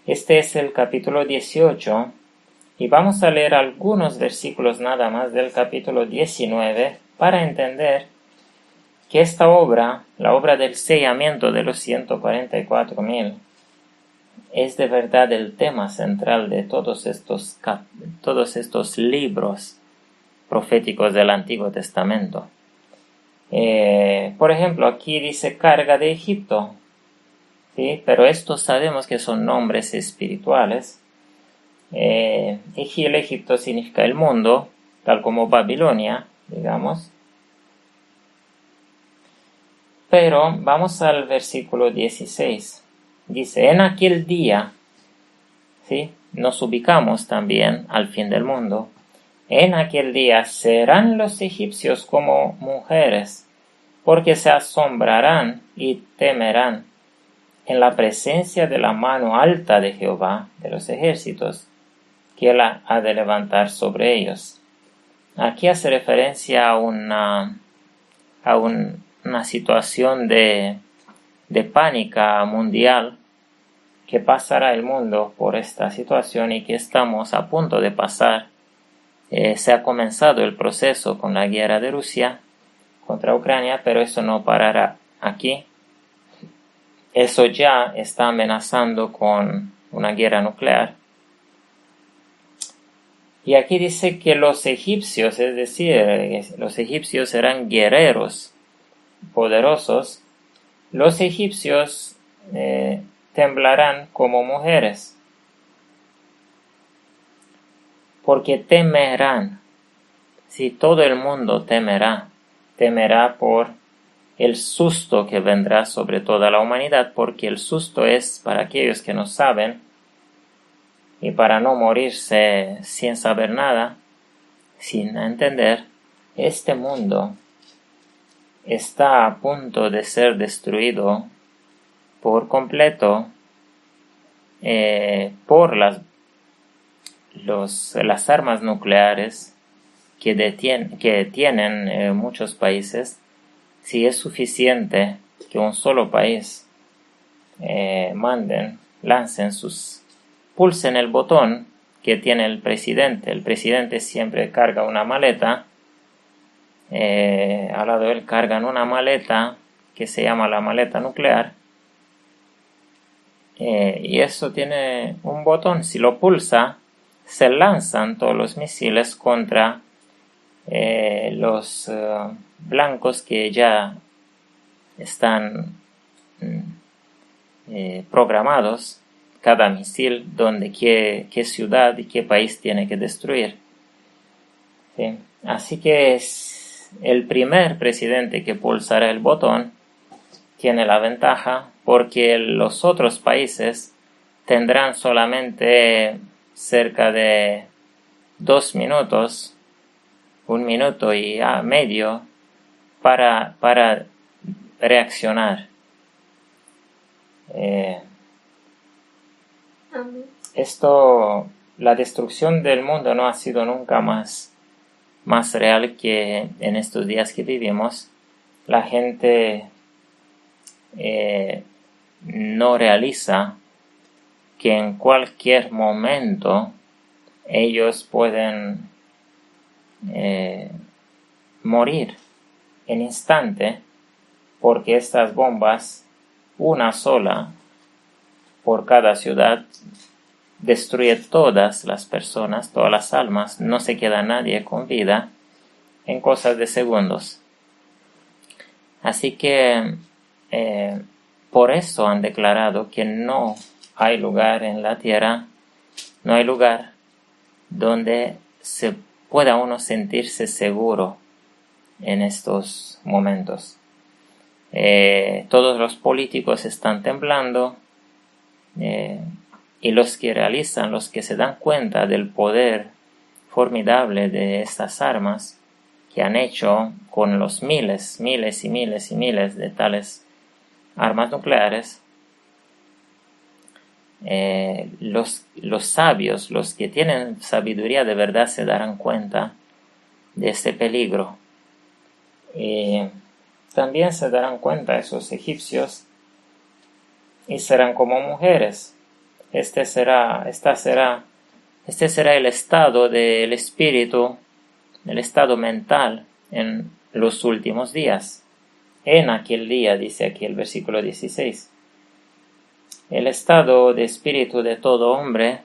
Este es el capítulo 18 y vamos a leer algunos versículos nada más del capítulo 19 para entender que esta obra, la obra del sellamiento de los 144,000, es de verdad el tema central de todos estos libros proféticos del Antiguo Testamento. Por ejemplo, aquí dice carga de Egipto, ¿sí? Pero estos sabemos que son nombres espirituales. El Egipto significa el mundo, tal como Babilonia, digamos. Pero vamos al versículo 16. Dice, en aquel día, ¿sí? Nos ubicamos también al fin del mundo. En aquel día serán los egipcios como mujeres, porque se asombrarán y temerán en la presencia de la mano alta de Jehová de los ejércitos, que él ha de levantar sobre ellos. Aquí hace referencia a una situación de pánica mundial que pasará el mundo por esta situación y que estamos a punto de pasar. Se ha comenzado el proceso con la guerra de Rusia contra Ucrania, pero eso no parará aquí. Eso ya está amenazando con una guerra nuclear. Y aquí dice que los egipcios, es decir, los egipcios eran guerreros poderosos. Los egipcios temblarán como mujeres, porque temerán. Si todo el mundo temerá por el susto que vendrá sobre toda la humanidad, porque el susto es para aquellos que no saben y para no morirse sin saber nada, sin entender. Este mundo está a punto de ser destruido por completo por las armas nucleares que tienen muchos países. Si es suficiente que un solo país pulsen el botón que tiene el presidente siempre carga una maleta, al lado de él cargan una maleta que se llama la maleta nuclear, y eso tiene un botón. Si lo pulsa, se lanzan todos los misiles contra los blancos que ya están programados, cada misil, qué ciudad y qué país tiene que destruir. ¿Sí? Así que el primer presidente que pulsará el botón tiene la ventaja, porque los otros países tendrán solamente cerca de 2 minutos, 1 minuto y medio para reaccionar. La destrucción del mundo no ha sido nunca más real que en estos días que vivimos. La gente no realiza que en cualquier momento ellos pueden morir en instante, porque estas bombas, una sola por cada ciudad, destruye todas las personas, todas las almas, no se queda nadie con vida en cosas de segundos. Así que por eso han declarado que no hay lugar en la tierra, no hay lugar donde se pueda uno sentirse seguro en estos momentos. Todos los políticos están temblando, y los que realizan, los que se dan cuenta del poder formidable de estas armas que han hecho con los miles y miles de tales armas nucleares, los sabios, los que tienen sabiduría de verdad, se darán cuenta de este peligro. Y también se darán cuenta esos egipcios y serán como mujeres. Este será el estado del espíritu, el estado mental en los últimos días. En aquel día, dice aquí el versículo 16. El estado de espíritu de todo hombre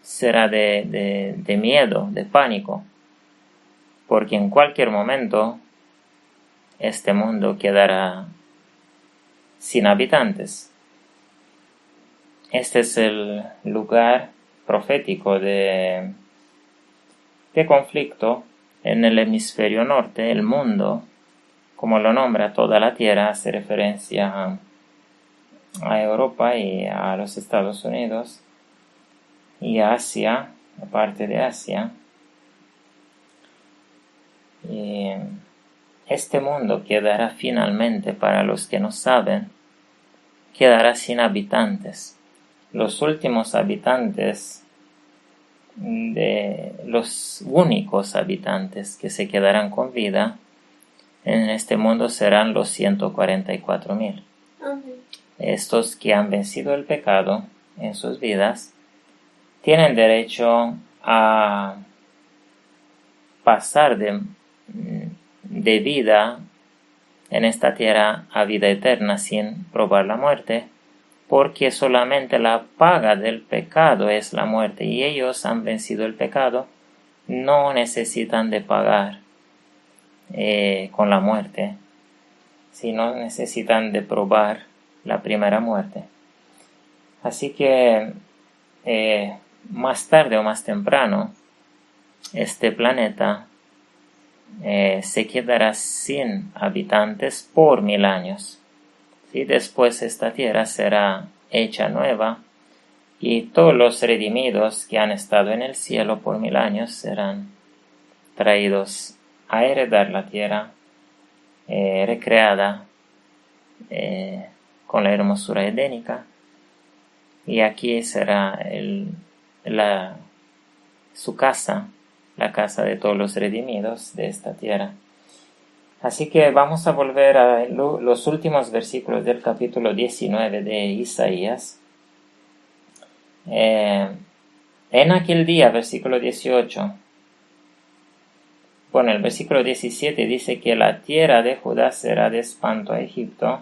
será de miedo, de pánico, porque en cualquier momento este mundo quedará sin habitantes. Este es el lugar profético de conflicto en el hemisferio norte. El mundo, como lo nombra toda la tierra, hace referencia a Europa y a los Estados Unidos y a Asia, aparte de Asia. Y este mundo quedará finalmente, para los que no saben, quedará sin habitantes. Los últimos habitantes, los únicos habitantes que se quedarán con vida en este mundo serán los 144,000. Estos que han vencido el pecado en sus vidas tienen derecho a pasar de vida en esta tierra a vida eterna sin probar la muerte, porque solamente la paga del pecado es la muerte, y ellos han vencido el pecado, no necesitan de pagar con la muerte, sino necesitan de probar la primera muerte. Así que más tarde o más temprano este planeta se quedará sin habitantes por 1000 años. ¿Sí? Después esta tierra será hecha nueva y todos los redimidos que han estado en el cielo por 1000 años serán traídos a heredar la tierra recreada con la hermosura edénica, y aquí será su casa, la casa de todos los redimidos de esta tierra. Así que vamos a volver a los últimos versículos del capítulo 19 de Isaías. En aquel día, versículo 18. Bueno, el versículo 17 dice que la tierra de Judá será de espanto a Egipto.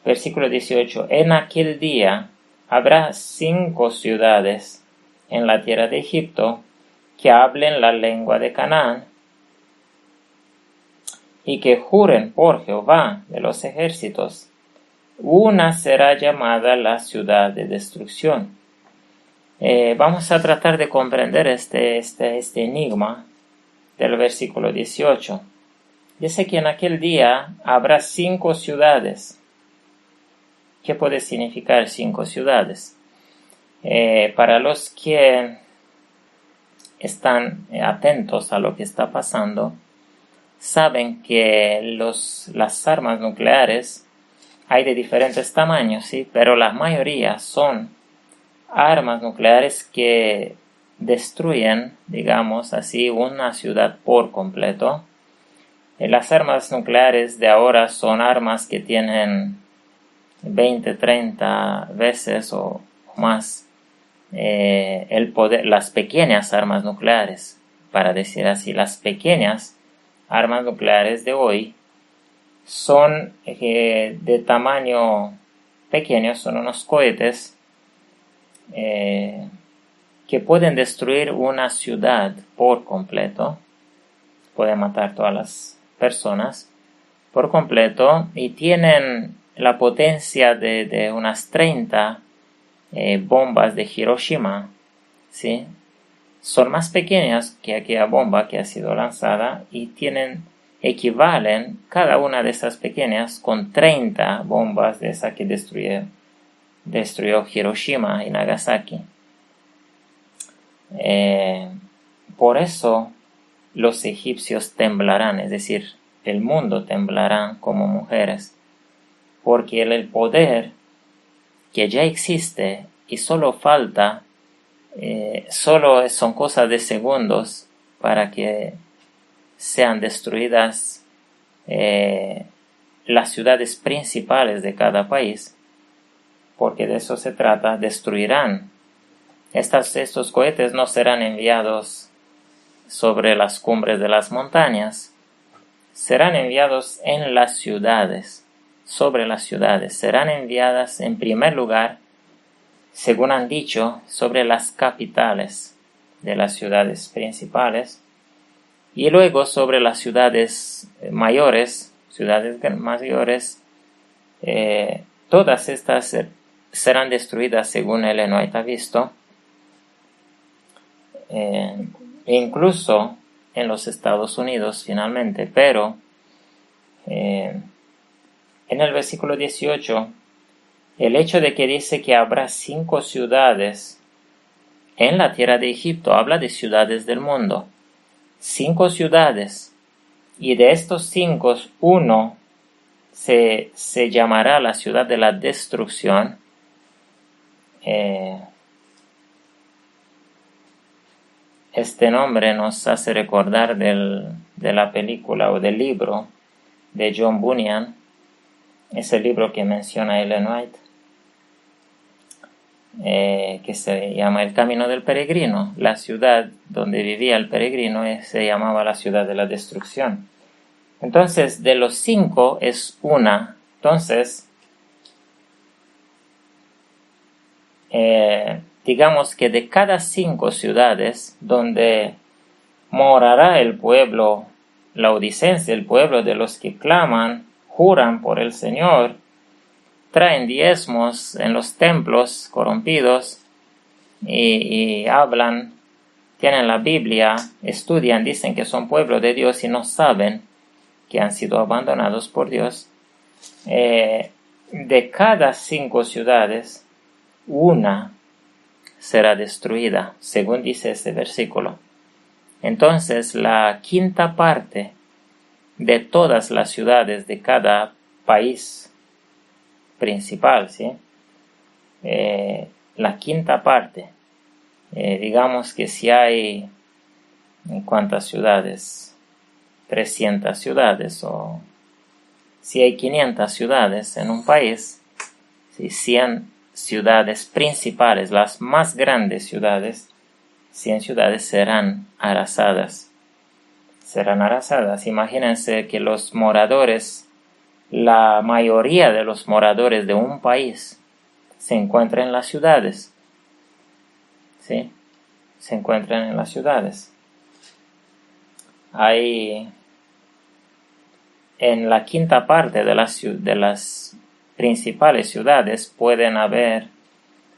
Versículo 18. En aquel día habrá 5 ciudades en la tierra de Egipto que hablen la lengua de Canaán y que juren por Jehová de los ejércitos. Una será llamada la ciudad de destrucción. Vamos a tratar de comprender este enigma del versículo 18. Dice que en aquel día habrá 5 ciudades. ¿Qué puede significar 5 ciudades? Para los que están atentos a lo que está pasando, saben que las armas nucleares hay de diferentes tamaños, ¿sí? Pero la mayoría son armas nucleares que destruyen, digamos así, una ciudad por completo. Las armas nucleares de ahora son armas que tienen 20, 30 veces o más el poder. Las pequeñas armas nucleares, para decir así, las pequeñas armas nucleares de hoy son de tamaño pequeño, son unos cohetes que pueden destruir una ciudad por completo, pueden matar todas las personas por completo, y tienen la potencia de unas 30 bombas de Hiroshima, ¿sí? Son más pequeñas que aquella bomba que ha sido lanzada y equivalen cada una de esas pequeñas con 30 bombas de esa que destruyó Hiroshima y Nagasaki. Por eso los egipcios temblarán, es decir, el mundo temblará como mujeres, porque el poder que ya existe y solo falta, solo son cosas de segundos para que sean destruidas las ciudades principales de cada país, porque de eso se trata, destruirán. Estos cohetes no serán enviados sobre las cumbres de las montañas, serán enviados en las ciudades, sobre las ciudades, serán enviadas en primer lugar, según han dicho, sobre las capitales de las ciudades principales, y luego sobre las ciudades mayores, todas estas serán destruidas según Ellen White ha visto, incluso en los Estados Unidos finalmente, pero en el versículo 18, el hecho de que dice que habrá 5 ciudades en la tierra de Egipto, habla de ciudades del mundo, 5 ciudades, y de estos 5, uno se llamará la ciudad de la destrucción. Este nombre nos hace recordar de la película o del libro de John Bunyan, ese libro que menciona Ellen White, que se llama El Camino del Peregrino. La ciudad donde vivía el peregrino se llamaba la ciudad de la destrucción. Entonces, de los 5 es una. Entonces, digamos que de cada 5 ciudades donde morará el pueblo laodicense, el pueblo de los que claman, juran por el Señor, traen diezmos en los templos corrompidos y hablan, tienen la Biblia, estudian, dicen que son pueblo de Dios y no saben que han sido abandonados por Dios. De cada 5 ciudades, una será destruida, según dice este versículo. Entonces, la quinta parte de todas las ciudades de cada país principal, ¿sí? La quinta parte, digamos que si hay, ¿cuántas ciudades? 300 ciudades, o si hay 500 ciudades en un país, ¿sí? 100 ciudades principales, las más grandes ciudades, 100 ciudades serán arrasadas. Imagínense que los moradores, la mayoría de los moradores de un país se encuentran en las ciudades. ¿Sí? Se encuentran en las ciudades. Hay en la quinta parte de las principales ciudades pueden haber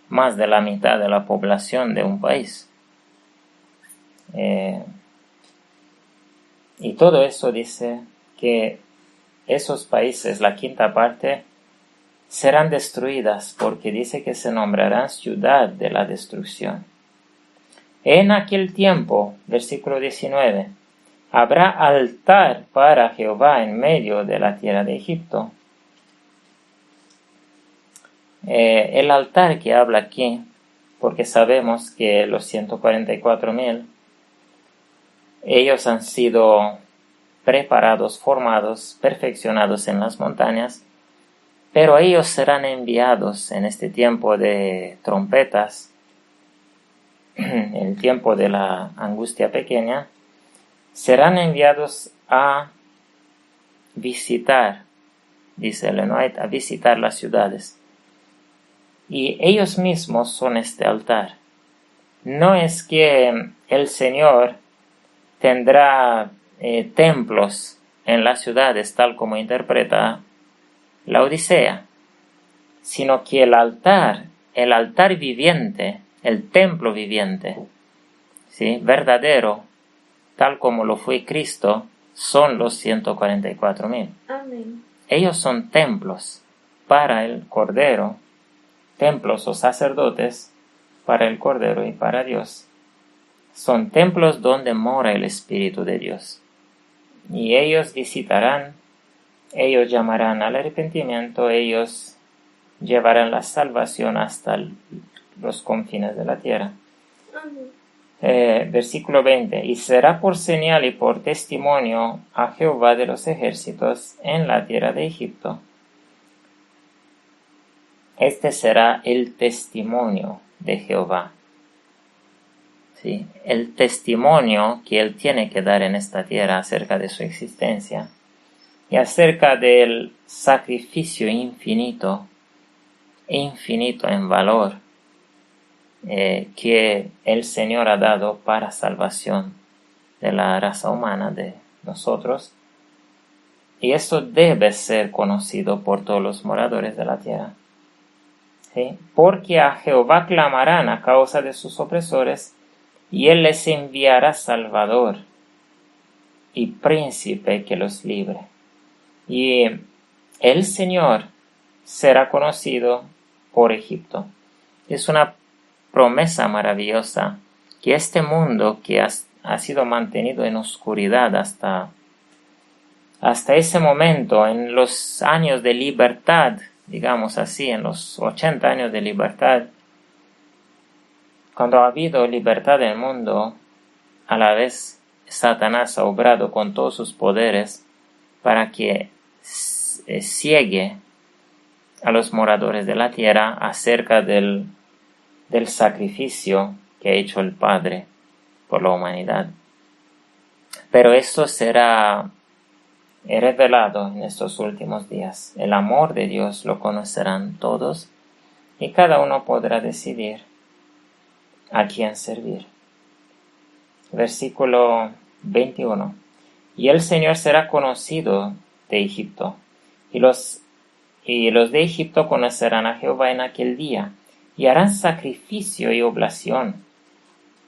más de la mitad de la población de un país. Y todo eso dice que esos países, la quinta parte, serán destruidas porque dice que se nombrarán ciudad de la destrucción. En aquel tiempo, versículo 19, habrá altar para Jehová en medio de la tierra de Egipto. El altar que habla aquí, porque sabemos que los 144,000, ellos han sido preparados, formados, perfeccionados en las montañas, pero ellos serán enviados en este tiempo de trompetas, el tiempo de la angustia pequeña, serán enviados a visitar, dice Ellen White, a visitar las ciudades. Y ellos mismos son este altar. no es que el Señor tendrá templos en las ciudades tal como interpreta la Odisea, sino que el altar viviente, el templo viviente, ¿sí? Verdadero, tal como lo fue Cristo, son los 144,000. Amén. Ellos son templos para el Cordero, templos o sacerdotes para el Cordero y para Dios. Son templos donde mora el Espíritu de Dios. Y ellos visitarán, ellos llamarán al arrepentimiento, ellos llevarán la salvación hasta los confines de la tierra. Versículo 20. Y será por señal y por testimonio a Jehová de los ejércitos en la tierra de Egipto. Este será el testimonio de Jehová. ¿Sí? El testimonio que Él tiene que dar en esta tierra acerca de su existencia y acerca del sacrificio infinito en valor que el Señor ha dado para salvación de la raza humana, de nosotros. Y esto debe ser conocido por todos los moradores de la tierra. ¿Sí? Porque a Jehová clamarán a causa de sus opresores, y Él les enviará Salvador y Príncipe que los libre. Y el Señor será conocido por Egipto. Es una promesa maravillosa que este mundo que ha sido mantenido en oscuridad hasta ese momento, en los años de libertad, digamos así, en los 80 años de libertad, cuando ha habido libertad en el mundo, a la vez Satanás ha obrado con todos sus poderes para que ciegue a los moradores de la tierra acerca del sacrificio que ha hecho el Padre por la humanidad. Pero esto será revelado en estos últimos días. El amor de Dios lo conocerán todos y cada uno podrá decidir a quién servir. Versículo 21. Y el Señor será conocido de Egipto, y los de Egipto conocerán a Jehová en aquel día, y harán sacrificio y oblación.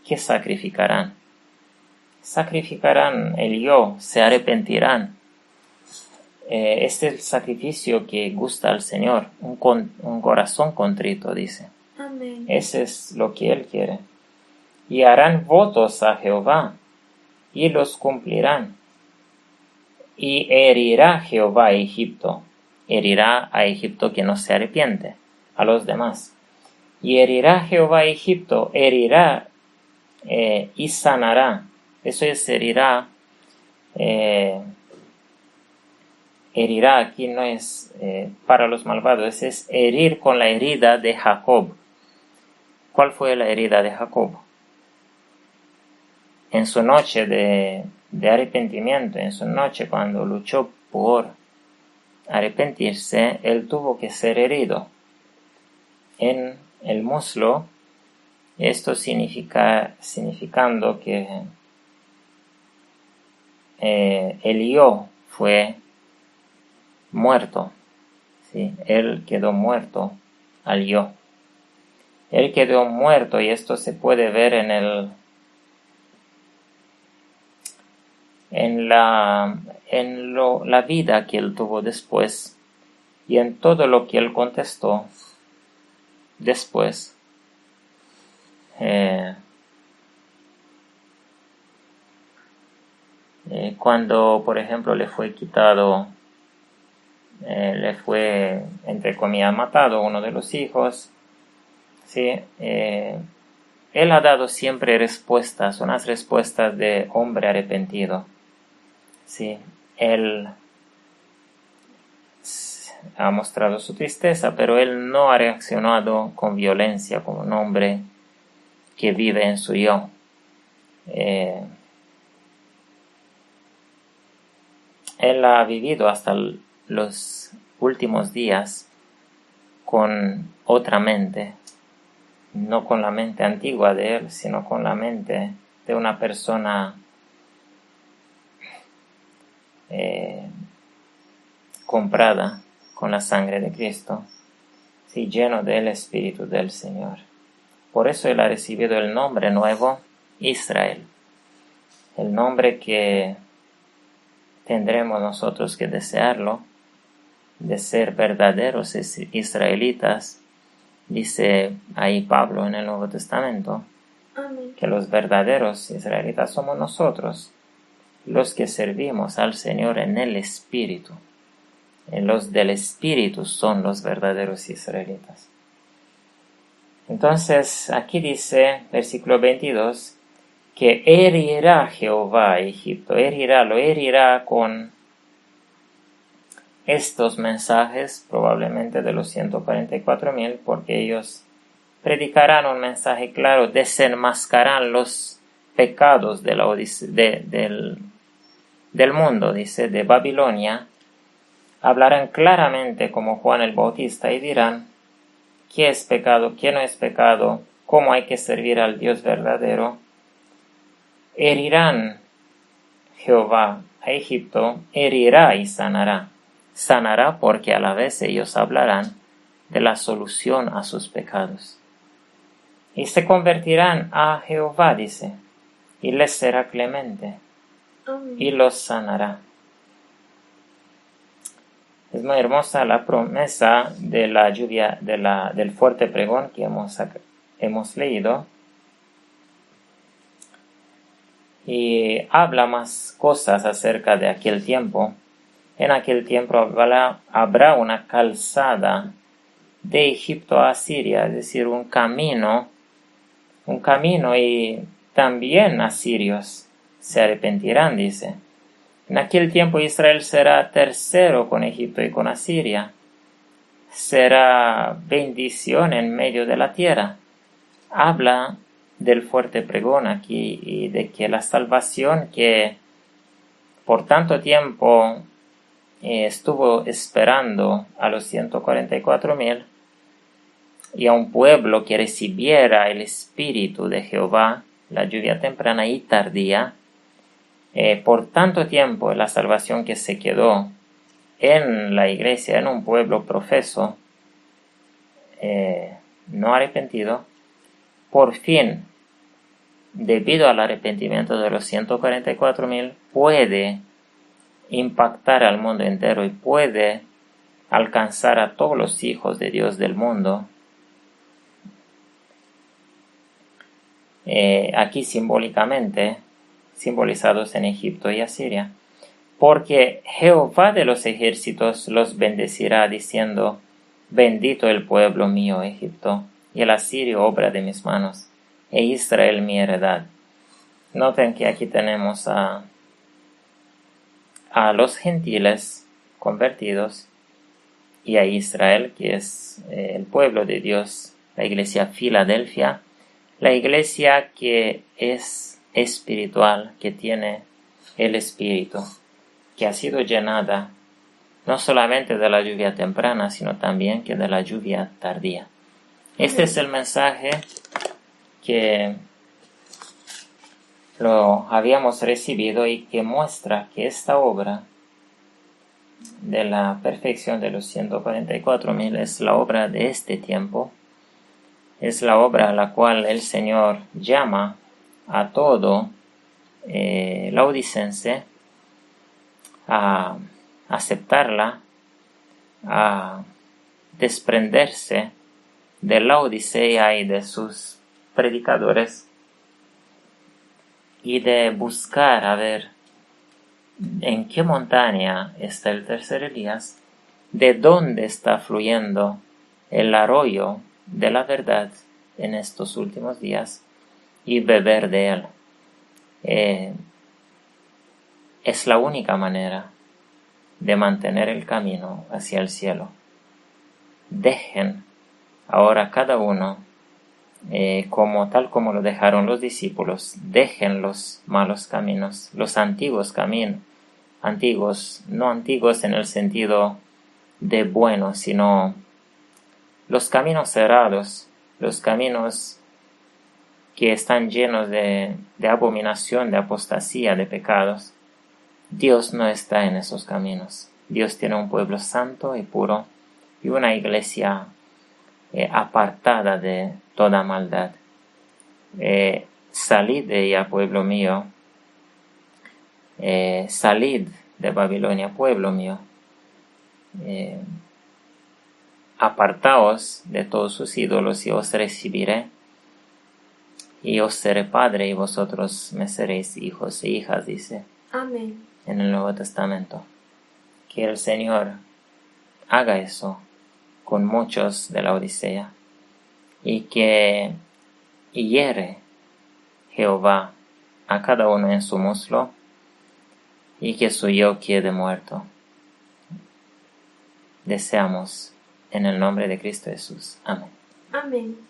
¿Qué sacrificarán? Sacrificarán el yo, se arrepentirán. Este es el sacrificio que gusta al Señor, un corazón contrito, dice. Amén. Ese es lo que Él quiere. Y harán votos a Jehová, y los cumplirán. Y herirá Jehová a Egipto. Herirá a Egipto que no se arrepiente, a los demás. Y herirá Jehová a Egipto, herirá y sanará. Eso es herirá. Herirá aquí no es para los malvados, es herir con la herida de Jacob. ¿Cuál fue la herida de Jacob? En su noche de arrepentimiento, en su noche cuando luchó por arrepentirse, él tuvo que ser herido en el muslo, esto significando que el yo fue muerto, ¿sí? Él quedó muerto al yo. Él quedó muerto y esto se puede ver en la vida que él tuvo después y en todo lo que él contestó después. Cuando, por ejemplo, le fue quitado, le fue, entre comillas, matado uno de los hijos, ¿sí? Él ha dado siempre respuestas, unas respuestas de hombre arrepentido. Sí, él ha mostrado su tristeza, pero él no ha reaccionado con violencia como un hombre que vive en su yo. Él ha vivido hasta los últimos días con otra mente, no con la mente antigua de él, sino con la mente de una persona comprada con la sangre de Cristo, sí, lleno del Espíritu del Señor. Por eso él ha recibido el nombre nuevo, Israel, el nombre que tendremos nosotros que desearlo, de ser verdaderos israelitas. Dice ahí Pablo en el Nuevo Testamento, Amén. que los verdaderos israelitas somos nosotros, los que servimos al Señor en el Espíritu. Los del Espíritu son los verdaderos israelitas. Entonces, aquí dice, versículo 22, que herirá Jehová a Egipto. Lo herirá con estos mensajes, probablemente de los 144,000, porque ellos predicarán un mensaje claro, desenmascararán los pecados de del mundo, dice, de Babilonia. Hablarán claramente como Juan el Bautista y dirán qué es pecado, qué no es pecado, cómo hay que servir al Dios verdadero. Herirán Jehová a Egipto, herirá y sanará. Sanará porque a la vez ellos hablarán de la solución a sus pecados. Y se convertirán a Jehová, dice, y les será clemente, y los sanará. Es muy hermosa la promesa de la lluvia, del fuerte pregón que hemos leído. Y habla más cosas acerca de aquel tiempo. En aquel tiempo habrá una calzada de Egipto a Asiria, es decir, un camino y también asirios se arrepentirán, dice. En aquel tiempo Israel será tercero con Egipto y con Asiria. Será bendición en medio de la tierra. Habla del fuerte pregón aquí y de que la salvación que por tanto tiempo estuvo esperando a los 144,000 y a un pueblo que recibiera el Espíritu de Jehová, la lluvia temprana y tardía, por tanto tiempo la salvación que se quedó en la iglesia, en un pueblo profeso, no arrepentido, por fin, debido al arrepentimiento de los 144,000, puede impactar al mundo entero y puede alcanzar a todos los hijos de Dios del mundo. Aquí simbólicamente, simbolizados en Egipto y Asiria, porque Jehová de los ejércitos los bendecirá diciendo, bendito el pueblo mío Egipto, y el asirio obra de mis manos, e Israel mi heredad. Noten que aquí tenemos a los gentiles convertidos y a Israel, que es el pueblo de Dios, la iglesia Filadelfia, la iglesia que es espiritual, que tiene el Espíritu, que ha sido llenada no solamente de la lluvia temprana, sino también que de la lluvia tardía. Este es el mensaje que lo habíamos recibido y que muestra que esta obra de la perfección de los 144,000 es la obra de este tiempo, es la obra a la cual el Señor llama a todo laodicense a aceptarla, a desprenderse de la Odisea y de sus predicadores y de buscar a ver en qué montaña está el tercer Elías, de dónde está fluyendo el arroyo de la verdad en estos últimos días y beber de él. Es la única manera de mantener el camino hacia el cielo. Dejen ahora cada uno, tal como lo dejaron los discípulos, dejen los malos caminos, los antiguos caminos, no antiguos en el sentido de buenos, sino los caminos cerrados, los caminos que están llenos de abominación, de apostasía, de pecados. Dios no está en esos caminos. Dios tiene un pueblo santo y puro y una iglesia apartada de toda maldad. Salid de ella, pueblo mío. Salid de Babilonia, pueblo mío. Apartaos de todos sus ídolos y os recibiré. Y os seré padre y vosotros me seréis hijos e hijas, dice. Amén. En el Nuevo Testamento. Que el Señor haga eso con muchos de la Odisea y que hiere Jehová a cada uno en su muslo y que su yo quede muerto. Deseamos en el nombre de Cristo Jesús. Amén. Amén.